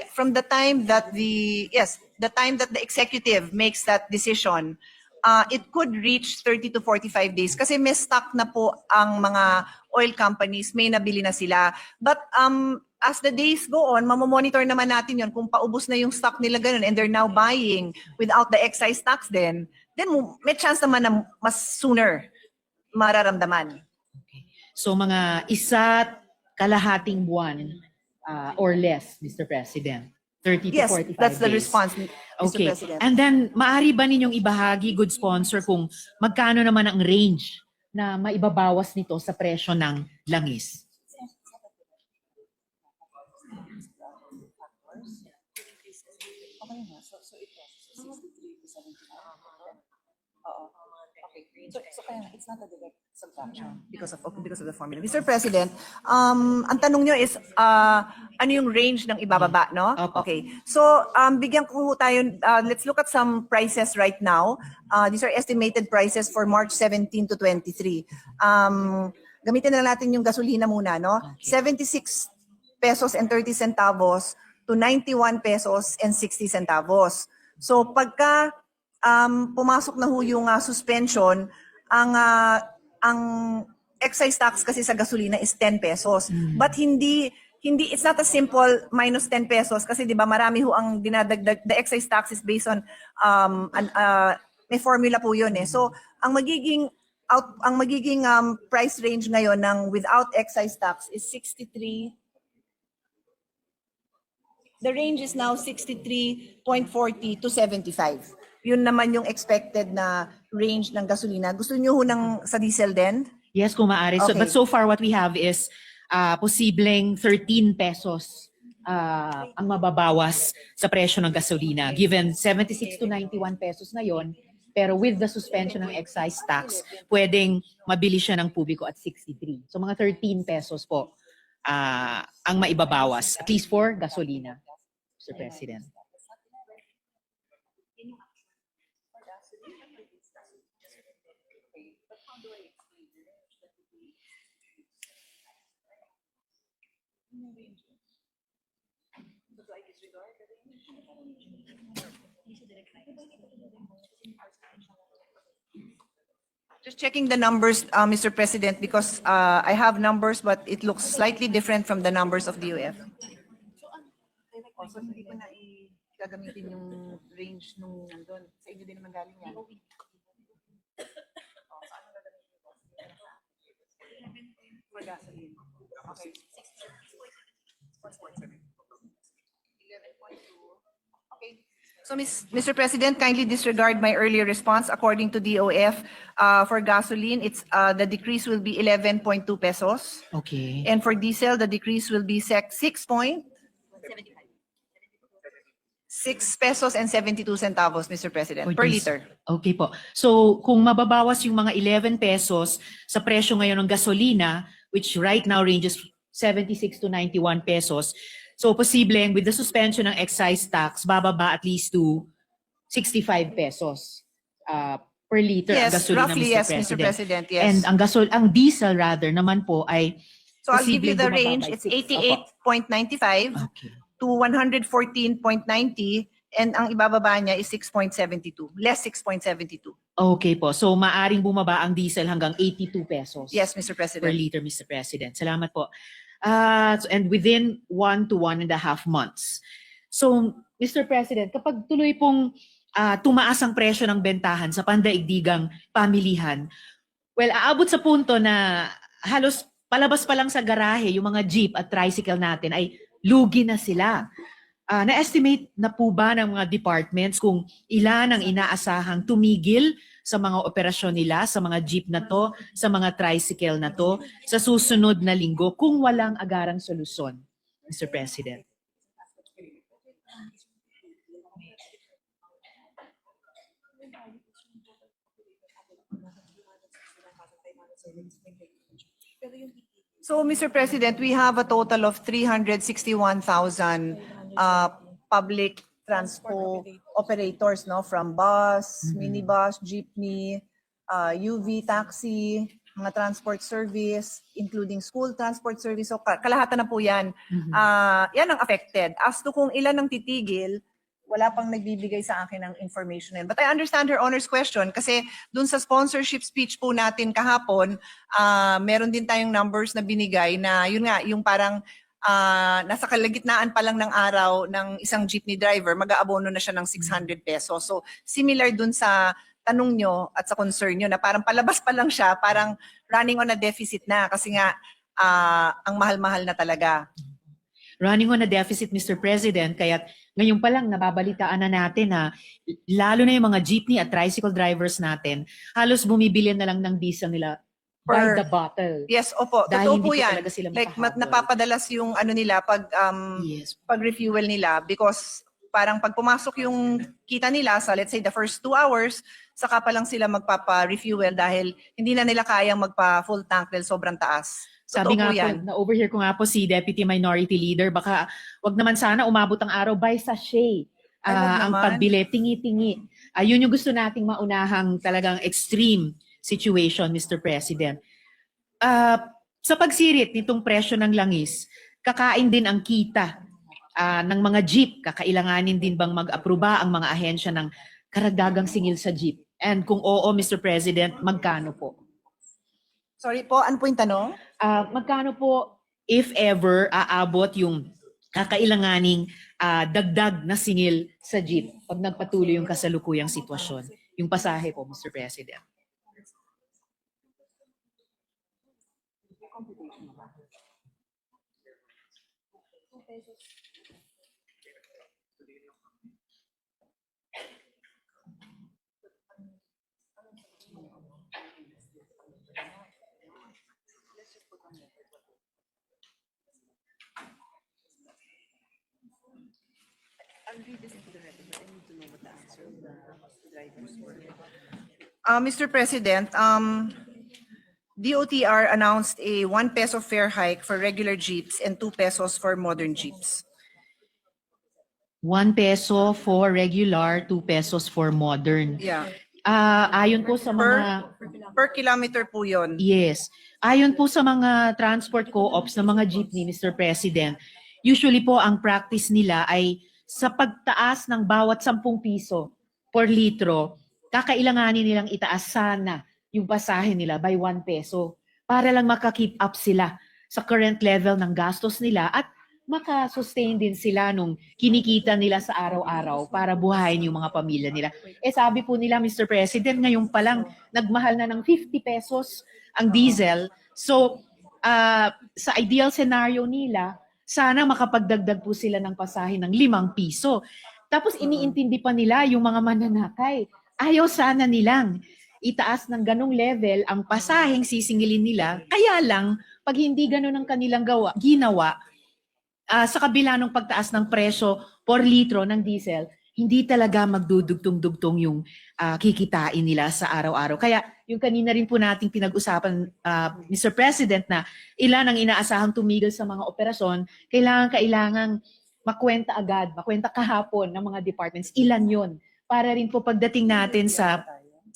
[SPEAKER 6] from the time that the executive makes that decision, it could reach 30 to 45 days kasi may stock na po ang mga oil companies, may nabili na sila. But as the days go on, mamomonitor naman natin yon kung paubos na yung stock nila ganun and they're now buying without the excise tax then may chance naman na mas sooner mararamdaman.
[SPEAKER 7] Okay. So mga 1.5 buwan or less, Mr. President. 30
[SPEAKER 6] Yes,
[SPEAKER 7] to 45
[SPEAKER 6] that's the
[SPEAKER 7] days.
[SPEAKER 6] response, Mr.
[SPEAKER 7] Okay.
[SPEAKER 6] President.
[SPEAKER 7] And then, maaari ba ninyong ibahagi, good sponsor, kung magkano naman ang range na maibabawas nito sa presyo ng langis?
[SPEAKER 6] So kaya it's not a direct subtraction because of the formula. Mr. President, ang tanong nyo is ano yung range ng ibababa, no?
[SPEAKER 7] Opo.
[SPEAKER 6] Okay. So bigyan ko tayo, let's look at some prices right now. These are estimated prices for March 17 to 23. Gamitin na natin yung gasolina muna, no?
[SPEAKER 7] Okay.
[SPEAKER 6] 76 pesos and 30 centavos to 91 pesos and 60 centavos. So pagka pumasok na ho yung suspension, ang excise tax kasi sa gasolina is 10 pesos. But hindi it's not a simple minus 10 pesos kasi 'di ba marami ho ang dinadagdag, the excise tax is based on may formula po 'yun eh. So ang magiging price range ngayon ng without excise tax is 63. The range is now 63.40 to 75. Yun naman yung expected na range ng gasolina. Gusto niyo ho sa diesel din?
[SPEAKER 7] Yes, kung maaari. So,
[SPEAKER 6] Okay.
[SPEAKER 7] but so far what we have is posibleng 13 pesos ang mababawas sa presyo ng gasolina. Given 76 to 91 pesos ngayon, pero with the suspension ng excise tax, pwedeng mabili siya ng publiko at 63. So mga 13 pesos po ang maibabawas, at least for gasolina, Mr. President.
[SPEAKER 6] Just checking the numbers, Mr. President, because I have numbers but it looks slightly different from the numbers of the UF. So, hindi ko na gagamitin yung range nung nandun. Sa inyo din naman galing yan. For gasoline. Okay. 11.2. Okay. So, Mr. President, kindly disregard my earlier response. According to DOF, for gasoline, the decrease will be 11.2 pesos.
[SPEAKER 7] Okay.
[SPEAKER 6] And for diesel, the decrease will be 6 pesos and 72 centavos, Mr. President, per liter.
[SPEAKER 7] Okay po. So kung mababawas yung mga 11 pesos sa presyo ngayon ng gasolina, which right now ranges 76 to 91 pesos, so posibleng with the suspension ng excise tax, bababa at least to 65 pesos per liter ang
[SPEAKER 6] Yes,
[SPEAKER 7] gasolina,
[SPEAKER 6] roughly,
[SPEAKER 7] Mr.
[SPEAKER 6] yes,
[SPEAKER 7] President.
[SPEAKER 6] Mr. President, yes.
[SPEAKER 7] And ang diesel rather naman po ay
[SPEAKER 6] So I'll give you
[SPEAKER 7] posibleng
[SPEAKER 6] the
[SPEAKER 7] bumaba
[SPEAKER 6] range.
[SPEAKER 7] by
[SPEAKER 6] It's
[SPEAKER 7] 6.
[SPEAKER 6] 88.95
[SPEAKER 7] Okay.
[SPEAKER 6] to 114.90, and ang ibababa niya is 6.72, less 6.72.
[SPEAKER 7] Okay po. So maaring bumaba ang diesel hanggang 82 pesos.
[SPEAKER 6] Yes, Mr.
[SPEAKER 7] Per
[SPEAKER 6] President.
[SPEAKER 7] liter, Mr. President. Salamat po. And within 1 to 1.5 months. So, Mr. President, kapag tuloy pong tumaas ang presyo ng bentahan sa pandaigdigang pamilihan, well, aabot sa punto na halos palabas pa lang sa garahe yung mga jeep at tricycle natin ay lugi na sila. Na-estimate na po ba ng mga departments kung ilan ang inaasahang tumigil sa mga operasyon nila, sa mga jeep na to, sa mga tricycle na to, sa susunod na linggo kung walang agarang solusyon, Mr. President?
[SPEAKER 6] So, Mr. President, we have a total of 361,000 public transport operators, no, from bus, minibus, jeepney, UV taxi, mga transport service, including school transport service. So, kalahatan na po yan. Yan ang affected. As to kung ilan ang titigil, wala pang nagbibigay sa akin ng information yan. But I understand her honor's question kasi dun sa sponsorship speech po natin kahapon, meron din tayong numbers na binigay na yun nga, yung parang nasa kalagitnaan pa lang ng araw ng isang jeepney driver, mag-aabono na siya ng 600 pesos. So similar dun sa tanong nyo at sa concern nyo na parang palabas pa lang siya, parang running on a deficit na kasi nga ang mahal-mahal na talaga.
[SPEAKER 7] Running on a deficit, Mr. President, kaya ngayon pa lang nababalitaan na natin na lalo na yung mga jeepney at tricycle drivers natin, halos bumibili na lang ng diesel nila by
[SPEAKER 6] Per-
[SPEAKER 7] the bottle.
[SPEAKER 6] Yes, opo.
[SPEAKER 7] Dahil
[SPEAKER 6] Totoo
[SPEAKER 7] hindi
[SPEAKER 6] po
[SPEAKER 7] po
[SPEAKER 6] yan.
[SPEAKER 7] talaga sila
[SPEAKER 6] Like
[SPEAKER 7] makahabol.
[SPEAKER 6] napapadalas yung ano nila
[SPEAKER 7] Yes.
[SPEAKER 6] pag refuel nila because parang pag pumasok yung kita nila sa let's say the first 2 hours, saka pa lang sila magpapa-refuel dahil hindi na nila kayang magpa-full tank dahil sobrang taas.
[SPEAKER 7] Sabi
[SPEAKER 6] Totoo
[SPEAKER 7] nga
[SPEAKER 6] po
[SPEAKER 7] po,
[SPEAKER 6] yan.
[SPEAKER 7] na-overhear ko nga po si Deputy Minority Leader, baka wag naman sana umabot ang araw by sachet.
[SPEAKER 6] Ay, wag
[SPEAKER 7] Ang
[SPEAKER 6] naman.
[SPEAKER 7] pagbili, tingi-tingi. Yun yung gusto nating maunahang talagang extreme situation, Mr. President. Sa pagsirit nitong presyo ng langis, kakain din ang kita ng mga jeep. Kakailanganin din bang mag-aproba ang mga ahensya ng karagdagang singil sa jeep? And kung oo, Mr. President, magkano po?
[SPEAKER 6] Sorry po, ano po yung tanong?
[SPEAKER 7] Magkano po if ever aabot yung kakailanganing dagdag na singil sa jeep pag nagpatuloy yung kasalukuyang sitwasyon. Yung pasahe po, Mr. President.
[SPEAKER 6] Mr. President, DOTR announced a 1 peso fare hike for regular jeeps and 2 pesos for modern jeeps.
[SPEAKER 7] 1 peso for regular, 2 pesos for modern.
[SPEAKER 6] Yeah.
[SPEAKER 7] Ayon po sa mga...
[SPEAKER 6] Per kilometer po yun.
[SPEAKER 7] Yes. Ayon po sa mga transport co-ops ng mga jeepney, Mr. President, usually po ang practice nila ay sa pagtaas ng bawat 10 piso per litro, kakailanganin nilang itaas sana yung pasahe nila by 1 peso para lang maka-keep up sila sa current level ng gastos nila at maka-sustain din sila nung kinikita nila sa araw-araw para buhayin yung mga pamilya nila. Sabi po nila, Mr. President, ngayon pa lang nagmahal na ng 50 pesos ang diesel. So, sa ideal scenario nila, sana makapagdagdag po sila ng pasahe ng 5 piso. Tapos iniintindi pa nila yung mga mananakay. Ayaw sana nilang itaas ng ganong level ang pasaheng sisingilin nila. Kaya lang, pag hindi ganon ang kanilang ginawa, sa kabila ng pagtaas ng presyo per litro ng diesel, hindi talaga magdudugtong-dugtong yung kikitain nila sa araw-araw. Kaya yung kanina rin po nating pinag-usapan, Mr. President, na ilan ang inaasahang tumigil sa mga operasyon, kailangang makwenta agad, makwenta kahapon ng mga departments. Ilan yon para rin po pagdating natin sa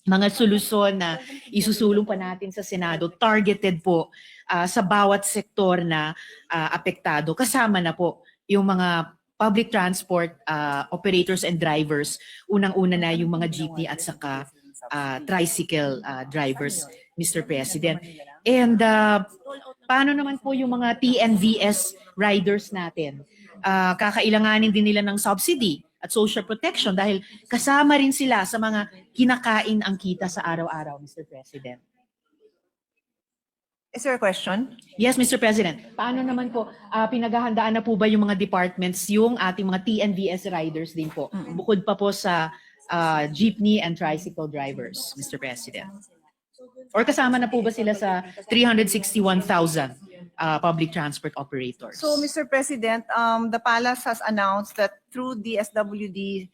[SPEAKER 7] mga solusyon na isusulong pa natin sa Senado, targeted po sa bawat sektor na apektado. Kasama na po yung mga public transport operators and drivers, unang-una na yung mga jeepney at saka tricycle drivers, Mr. President. And paano naman po yung mga TNVS riders natin? Kakailanganin din nila ng subsidy at social protection dahil kasama rin sila sa mga kinakain ang kita sa araw-araw, Mr. President.
[SPEAKER 6] Is there a question?
[SPEAKER 7] Yes, Mr. President. Paano naman po, pinaghahandaan na po ba yung mga departments, yung ating mga TNVS riders din po, bukod pa po sa jeepney and tricycle drivers, Mr. President? Or kasama na po ba sila sa 361,000 public transport operators?
[SPEAKER 6] So, Mr. President, the Palace has announced that through the SWD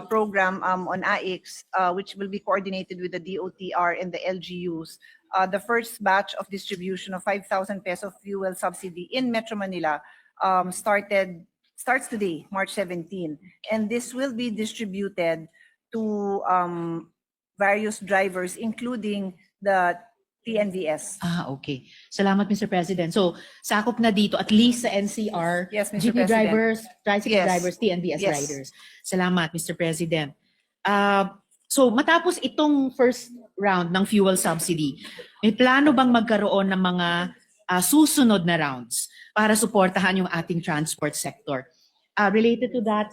[SPEAKER 6] program on AIX, which will be coordinated with the DOTR and the LGUs, the first batch of distribution of 5,000 peso fuel subsidy in Metro Manila starts today, March 17. And this will be distributed to various drivers, including the TNVS.
[SPEAKER 7] Okay. Salamat, Mr. President. So, sakop na dito, at least sa NCR,
[SPEAKER 6] Yes, Mr.
[SPEAKER 7] jeepney
[SPEAKER 6] President.
[SPEAKER 7] drivers, tricycle
[SPEAKER 6] Yes.
[SPEAKER 7] drivers, TNVS
[SPEAKER 6] Yes.
[SPEAKER 7] riders. Salamat, Mr. President. So, matapos itong first round ng fuel subsidy, may plano bang magkaroon ng mga susunod na rounds para suportahan yung ating transport sector? Related to that,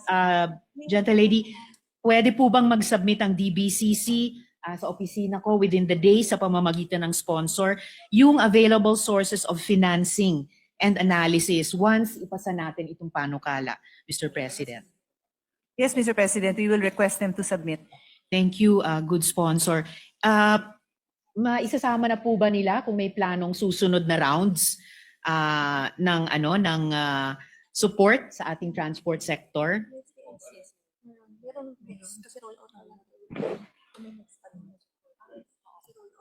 [SPEAKER 7] Gentle Lady, pwede po bang mag-submit ang DBCC sa opisina ko within the day sa pamamagitan ng sponsor yung available sources of financing and analysis once ipasa natin itong panukala, Mr. President?
[SPEAKER 6] Yes, Mr. President, we will request them to submit.
[SPEAKER 7] Thank you, good sponsor. Maisasama na po ba nila kung may planong susunod na rounds ng support sa ating transport sector?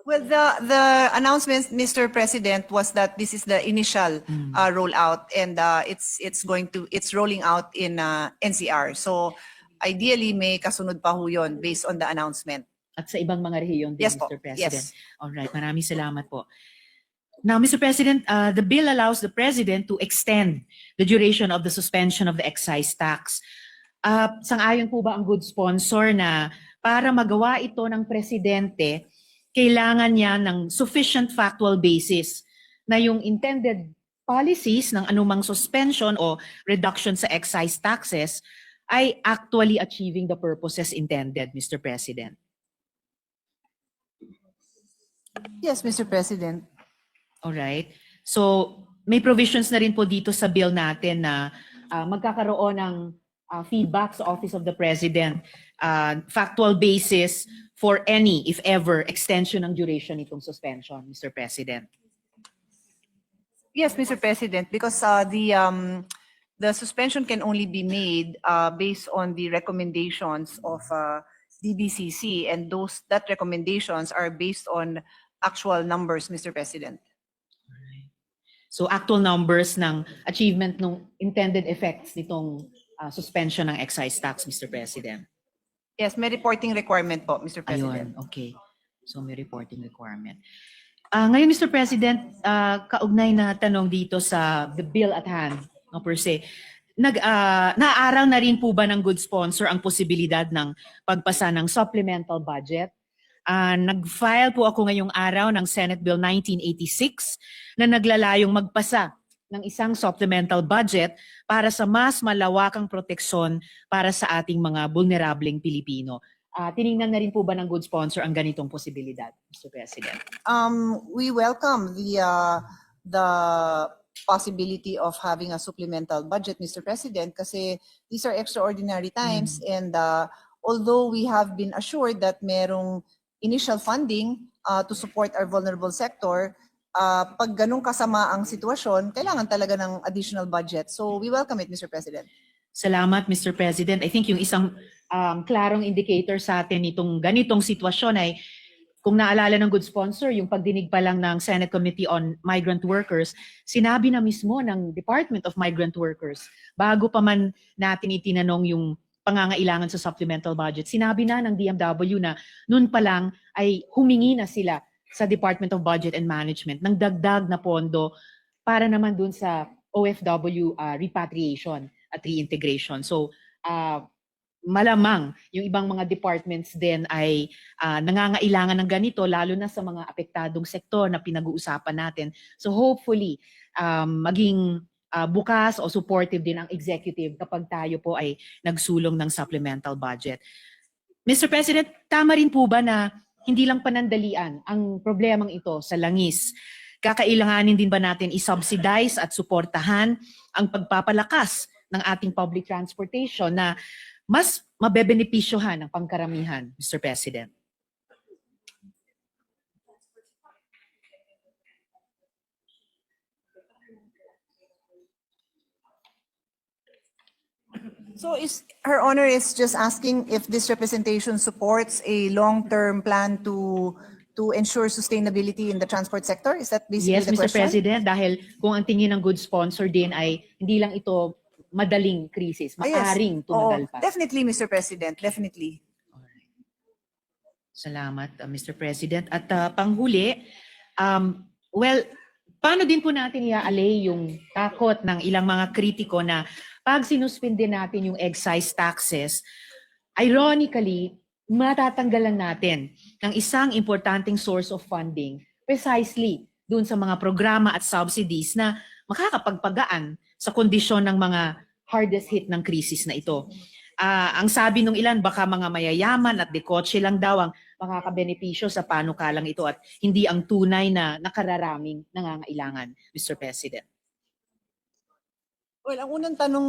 [SPEAKER 6] Well, the announcement, Mr. President, was that this is the initial rollout, and it's rolling out in NCR. So ideally, may kasunod pa ho yun based on the announcement.
[SPEAKER 7] At sa ibang mga rehiyon din,
[SPEAKER 6] Yes po.
[SPEAKER 7] Mr. President.
[SPEAKER 6] Yes.
[SPEAKER 7] Alright, maraming salamat po. Now, Mr. President, the bill allows the President to extend the duration of the suspension of the excise tax. Sang-ayon po ba ang good sponsor na para magawa ito ng Presidente, kailangan niya ng sufficient factual basis na yung intended policies ng anumang suspension o reduction sa excise taxes ay actually achieving the purposes intended, Mr. President.
[SPEAKER 6] Yes, Mr. President.
[SPEAKER 7] Alright. So, may provisions na rin po dito sa bill natin na magkakaroon ng feedback sa Office of the President, factual basis for any, if ever, extension ng duration itong suspension, Mr. President.
[SPEAKER 6] Yes, Mr. President, because the suspension can only be made based on the recommendations of DBCC, and that recommendations are based on actual numbers, Mr. President.
[SPEAKER 7] So, actual numbers ng achievement ng intended effects nitong suspension ng excise tax, Mr. President.
[SPEAKER 6] Yes, may reporting requirement po, Mr. President.
[SPEAKER 7] Ayun, okay. So may reporting requirement. Ngayon, Mr. President, kaugnay na tanong dito sa the bill at hand, no, per se, naaaraw na rin po ba ng good sponsor ang posibilidad ng pagpasa ng supplemental budget? Nag-file po ako ngayong araw ng Senate Bill 1986 na naglalayong magpasa ng isang supplemental budget para sa mas malawakang proteksyon para sa ating mga vulnerableng Pilipino. Tiningnan na rin po ba ng good sponsor ang ganitong posibilidad, Mr. President?
[SPEAKER 6] We welcome the possibility of having a supplemental budget, Mr. President, kasi these are extraordinary times, and although we have been assured that merong initial funding to support our vulnerable sector, pag ganun kasama ang sitwasyon, kailangan talaga ng additional budget. So we welcome it, Mr. President.
[SPEAKER 7] Salamat, Mr. President. I think yung isang klarong indicator sa atin itong ganitong sitwasyon ay, kung naalala ng good sponsor, yung pagdinig pa lang ng Senate Committee on Migrant Workers, sinabi na mismo ng Department of Migrant Workers, bago pa man natin itinanong yung pangangailangan sa supplemental budget, sinabi na ng DMW na noon pa lang ay humingi na sila sa Department of Budget and Management ng dagdag na pondo para naman dun sa OFW repatriation at reintegration. So, malamang yung ibang mga departments din ay nangangailangan ng ganito, lalo na sa mga apektadong sektor na pinag-uusapan natin. So hopefully, maging bukas o supportive din ang executive kapag tayo po ay nagsulong ng supplemental budget. Mr. President, tama rin po ba na hindi lang panandalian ang problemang ito sa langis? Kakailanganin din ba natin i-subsidize at suportahan ang pagpapalakas ng ating public transportation na mas mabebenepisyohan ng pangkaramihan, Mr. President?
[SPEAKER 6] So Her Honor is just asking if this representation supports a long-term plan to ensure sustainability in the transport sector? Is that basically
[SPEAKER 7] Yes,
[SPEAKER 6] the
[SPEAKER 7] Mr.
[SPEAKER 6] question?
[SPEAKER 7] President, dahil kung ang tingin ng good sponsor din ay hindi lang ito madaling krisis,
[SPEAKER 6] Ah, yes.
[SPEAKER 7] maaring tumagal pa.
[SPEAKER 6] Definitely, Mr. President. Definitely.
[SPEAKER 7] Salamat, Mr. President. At panghuli, well, paano din po natin iaalay yung takot ng ilang mga kritiko na pag sinuspinde natin yung excise taxes, ironically, matatanggalan natin ng isang importanteng source of funding precisely dun sa mga programa at subsidies na makakapagpagaan sa kondisyon ng mga hardest hit ng krisis na ito. Ang sabi ng ilan, baka mga mayayaman at dekotse lang daw ang makakabenepisyo sa panukalang ito at hindi ang tunay na nakararaming nangangailangan, Mr. President.
[SPEAKER 6] Well, ang unang tanong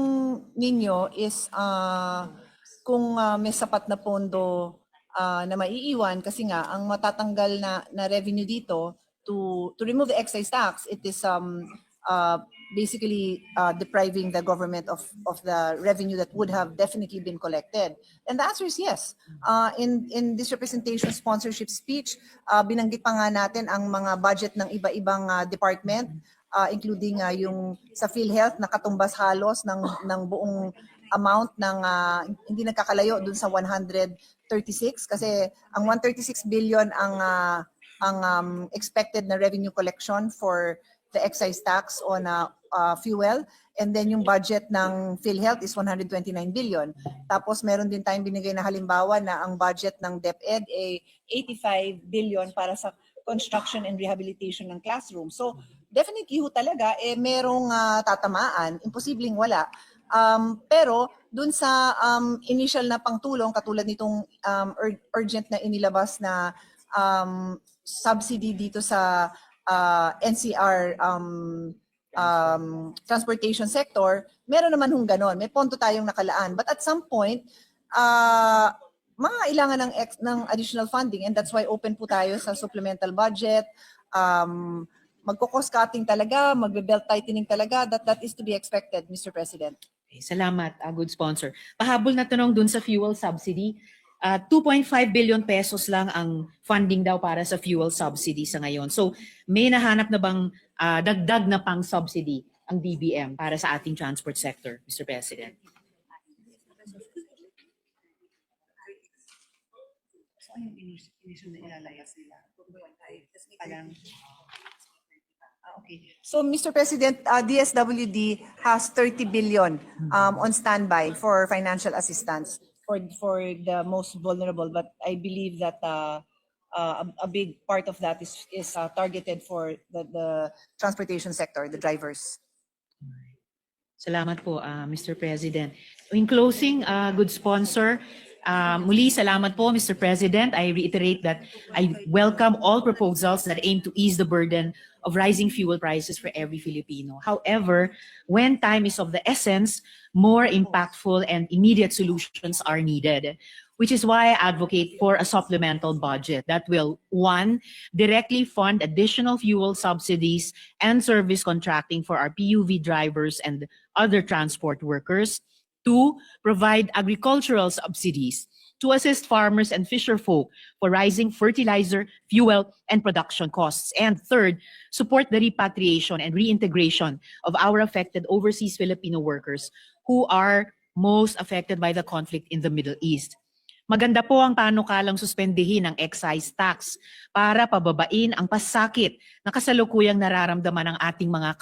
[SPEAKER 6] ninyo is kung may sapat na pondo na maiiwan, kasi nga ang matatanggal na revenue dito to remove the excise tax, it is basically depriving the government of the revenue that would have definitely been collected. And the answer is yes. In this representation sponsorship speech, binanggit pa nga natin ang mga budget ng iba-ibang department, including yung sa PhilHealth na katumbas halos ng buong amount ng hindi nagkakalayo dun sa 136, kasi ang 136 billion ang expected na revenue collection for the excise tax on fuel, and then yung budget ng PhilHealth is 129 billion. Tapos meron din tayong binigay na halimbawa na ang budget ng DepEd ay 85 billion para sa construction and rehabilitation ng classroom. So definitely ho talaga, merong tatamaan, imposibleng wala. Pero dun sa initial na pangtulong, katulad nitong urgent na inilabas na subsidy dito sa NCR transportation sector, meron naman hong ganon. May ponto tayong nakalaan. But at some point, mangailangan ng additional funding, and that's why open po tayo sa supplemental budget. Magko-cost cutting talaga, magbe-belt tightening talaga. That is to be expected, Mr. President.
[SPEAKER 7] Okay, salamat, good sponsor. Pahabol na tanong dun sa fuel subsidy. 2.5 billion pesos lang ang funding daw para sa fuel subsidy sa ngayon. So may nahanap na bang dagdag na pang subsidy ang DBM para sa ating transport sector, Mr. President?
[SPEAKER 6] Okay. So, Mr. President, DSWD has 30 billion on standby for financial assistance for the most vulnerable. But I believe that a big part of that is targeted for the transportation sector, the drivers.
[SPEAKER 7] Salamat po, Mr. President. In closing, good sponsor, muli salamat po, Mr. President. I reiterate that I welcome all proposals that aim to ease the burden of rising fuel prices for every Filipino. However, when time is of the essence, more impactful and immediate solutions are needed, which is why I advocate for a supplemental budget that will, 1, directly fund additional fuel subsidies and service contracting for our PUV drivers and other transport workers. 2, provide agricultural subsidies to assist farmers and fisher folk for rising fertilizer, fuel, and production costs. And 3rd, support the repatriation and reintegration of our affected overseas Filipino workers who are most affected by the conflict in the Middle East. Maganda po ang panukalang suspendihin ang excise tax para pababain ang pasakit na kasalukuyang nararamdaman ng ating mga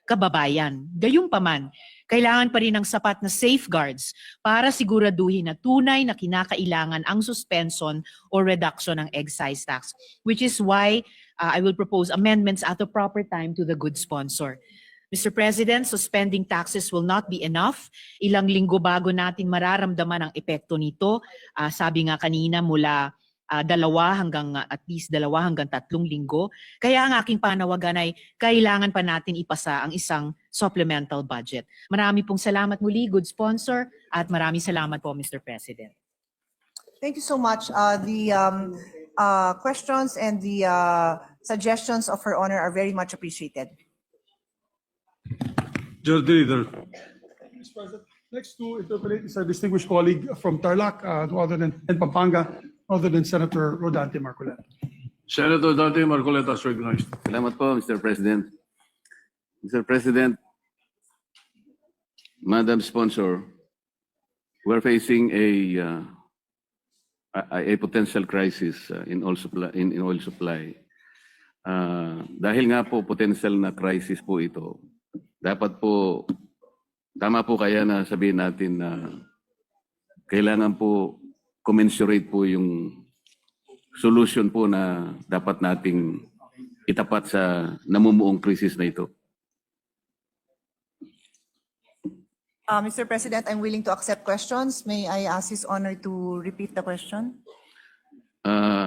[SPEAKER 7] kababayan. Gayunpaman, kailangan pa rin ng sapat na safeguards para siguraduhin na tunay na kinakailangan ang suspension o reduction ng excise tax, which is why I will propose amendments at the proper time to the good sponsor. Mr. President, suspending taxes will not be enough. Ilang linggo bago natin mararamdaman ang epekto nito. Sabi nga kanina mula at least 2 hanggang 3 linggo. Kaya ang aking panawagan ay kailangan pa natin ipasa ang isang supplemental budget. Marami pong salamat muli, good sponsor, at maraming salamat po, Mr. President.
[SPEAKER 6] Thank you so much. The questions and the suggestions of Her Honor are very much appreciated.
[SPEAKER 3] Mr. President, next to interpolate is our distinguished colleague from Tarlac, and Pampanga, other than Senator Rodante Marcoleta.
[SPEAKER 1] Senator Dante Marcoleta is recognized.
[SPEAKER 8] Salamat po, Mr. President. Mr. President, Madam Sponsor, we're facing a potential crisis in oil supply. Dahil nga po potential na crisis po ito, dapat po, tama po kaya na sabihin natin na kailangan po commensurate po yung solution po na dapat nating itapat sa namumuong krisis na ito.
[SPEAKER 6] Mr. President, I'm willing to accept questions. May I ask His Honor to repeat the question?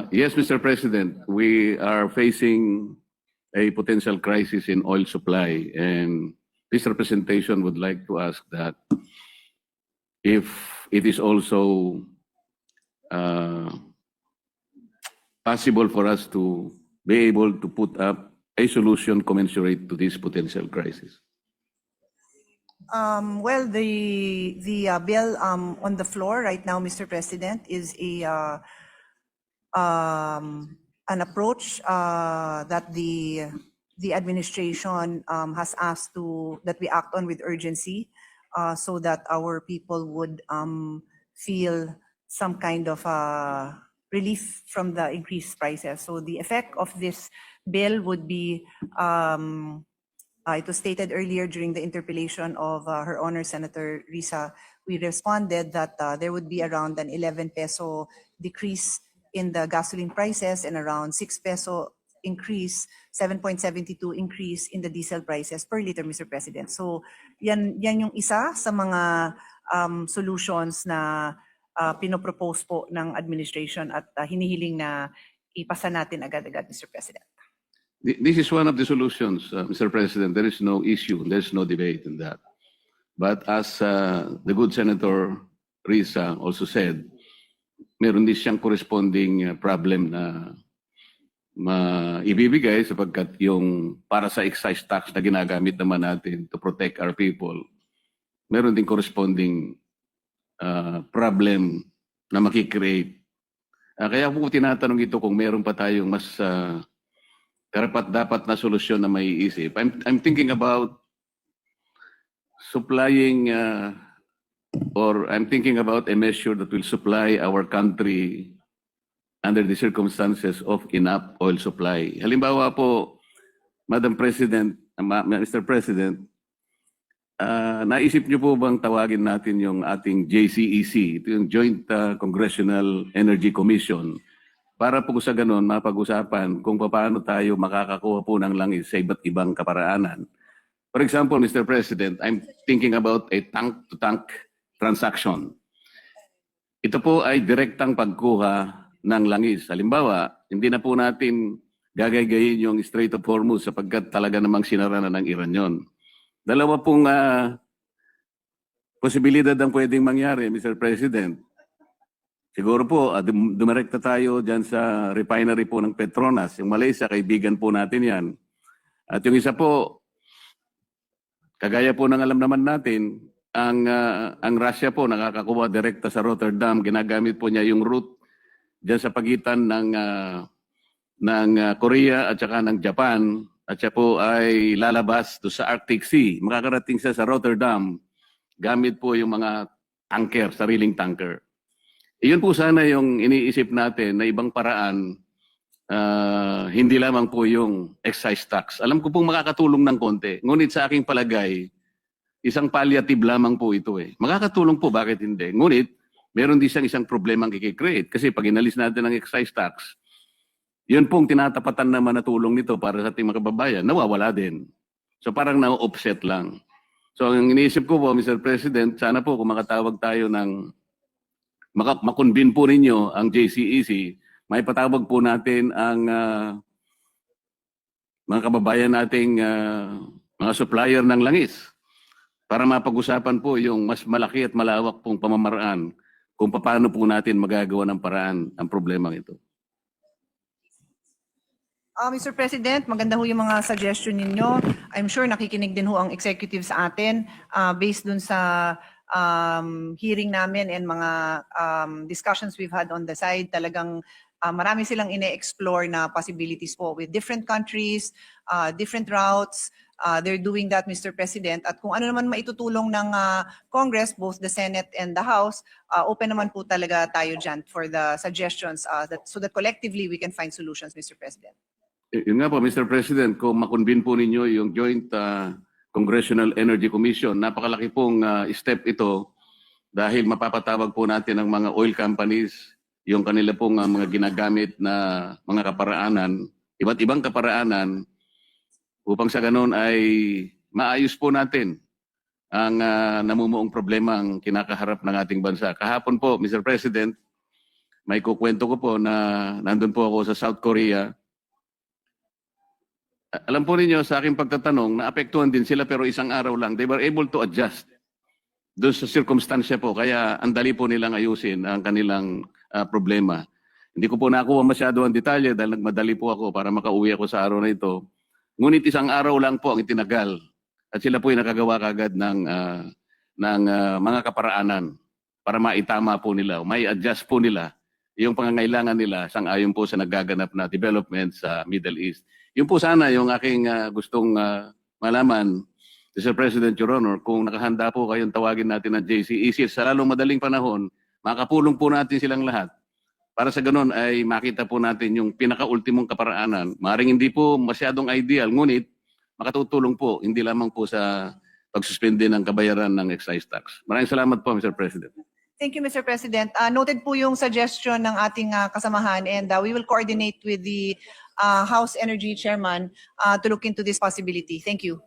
[SPEAKER 8] Yes, Mr. President, we are facing a potential crisis in oil supply, and this representation would like to ask that if it is also possible for us to be able to put up a solution commensurate to this potential crisis.
[SPEAKER 6] Well, the bill on the floor right now, Mr. President, is an approach that the administration has asked that we act on with urgency, so that our people would feel some kind of relief from the increased prices. So the effect of this bill would be, it was stated earlier during the interpellation of Her Honor Senator Risa, we responded that there would be around an 11 peso decrease in the gasoline prices and around 6 peso increase, 7.72 increase in the diesel prices per liter, Mr. President. So yan yung isa sa mga solutions na pinopropose po ng administration at hinihiling na ipasa natin agad-agad, Mr. President.
[SPEAKER 8] This is one of the solutions, Mr. President. There is no issue, there's no debate in that. But as the good Senator Risa also said, meron din siyang corresponding problem na ibibigay sapagkat yung para sa excise tax na ginagamit naman natin to protect our people, meron din corresponding problem na makikreate. Kaya po tinatanong ito kung meron pa tayong mas karapat-dapat na solusyon na maiisip. I'm thinking about supplying or I'm thinking about a measure that will supply our country under the circumstances of enough oil supply. Halimbawa po, Madam President, Mr. President, naisip niyo po bang tawagin natin yung ating JCEC, ito yung Joint Congressional Energy Commission, para po sa ganun mapag-usapan kung paano tayo makakakuha po ng langis sa iba't ibang kaparaanan. For example, Mr. President, I'm thinking about a tank-to-tank transaction. Ito po ay direktang pagkuha ng langis. Halimbawa, hindi na po natin gagaygayin yung Strait of Hormuz sapagkat talaga namang sinara na ng Iran yon. Dalawa pong posibilidad ang pwedeng mangyari, Mr. President. Siguro po, dumirekta tayo dyan sa refinery po ng Petronas. Yung Malaysia, kaibigan po natin yan. At yung isa po, kagaya po ng alam naman natin, ang Russia po nakakakuha direkta sa Rotterdam. Ginagamit po niya yung route dyan sa pagitan ng Korea at saka ng Japan. At siya po ay lalabas do sa Arctic Sea. Makakarating siya sa Rotterdam gamit po yung mga tanker, sariling tanker. Iyon po sana yung iniisip natin na ibang paraan, hindi lamang po yung excise tax. Alam ko pong makakatulong ng konti. Ngunit sa aking palagay, isang palliative lamang po ito eh. Makakatulong po, bakit hindi? Ngunit, meron din siyang isang problemang kikikreate. Kasi pag inalis natin ang excise tax, yun pong tinatapatan naman na tulong nito para sa ating mga kababayan, nawawala din. So parang na-offset lang. So ang iniisip ko po, Mr. President, sana po kung makatawag tayo ng, makonvene po ninyo ang JCEC, may patawag po natin ang mga kababayan nating mga supplier ng langis para mapag-usapan po yung mas malaki at malawak pong pamamaraan kung paano po natin magagawa ng paraan ang problemang ito.
[SPEAKER 6] Mr. President, maganda ho yung mga suggestion ninyo. I'm sure nakikinig din ho ang executive sa atin based dun sa hearing namin and mga discussions we've had on the side. Talagang marami silang ine-explore na possibilities po with different countries, different routes. They're doing that, Mr. President. At kung ano naman maitutulong ng Congress, both the Senate and the House, open naman po talaga tayo dyan for the suggestions so that collectively we can find solutions, Mr. President.
[SPEAKER 8] Yun nga po, Mr. President, kung makonvene po ninyo yung Joint Congressional Energy Commission, napakalaki pong step ito dahil mapapatawag po natin ang mga oil companies, yung kanila pong mga ginagamit na mga kaparaanan, iba't ibang kaparaanan, upang sa ganun ay maayos po natin ang namumuong problema ang kinakaharap ng ating bansa. Kahapon po, Mr. President, may kukwento ko po na nandun po ako sa South Korea. Alam po ninyo sa aking pagtatanong, naapektuhan din sila pero isang araw lang. They were able to adjust doon sa circumstansya po. Kaya ang dali po nilang ayusin ang kanilang problema. Hindi ko po nakuha masyado ang detalye dahil nagmadali po ako para makauwi ako sa araw na ito. Ngunit isang araw lang po ang itinagal. At sila po ay nakagawa kagad ng mga kaparaanan para maitama po nila, may adjust po nila yung pangangailangan nila sang-ayon po sa nagaganap na development sa Middle East. Yun po sana yung aking gustong malaman, Mr. President, Your Honor, kung nakahanda po kayong tawagin natin ng JCEC sa lalong madaling panahon, makapulong po natin silang lahat. Para sa ganun ay makita po natin yung pinaka-ultimong kaparaanan. Maring hindi po masyadong ideal, ngunit makatutulong po, hindi lamang po sa pagsuspende ng kabayaran ng excise tax. Maraming salamat po, Mr. President.
[SPEAKER 6] Thank you, Mr. President. Noted po yung suggestion ng ating kasamahan and we will coordinate with the House Energy Chairman to look into this possibility. Thank you.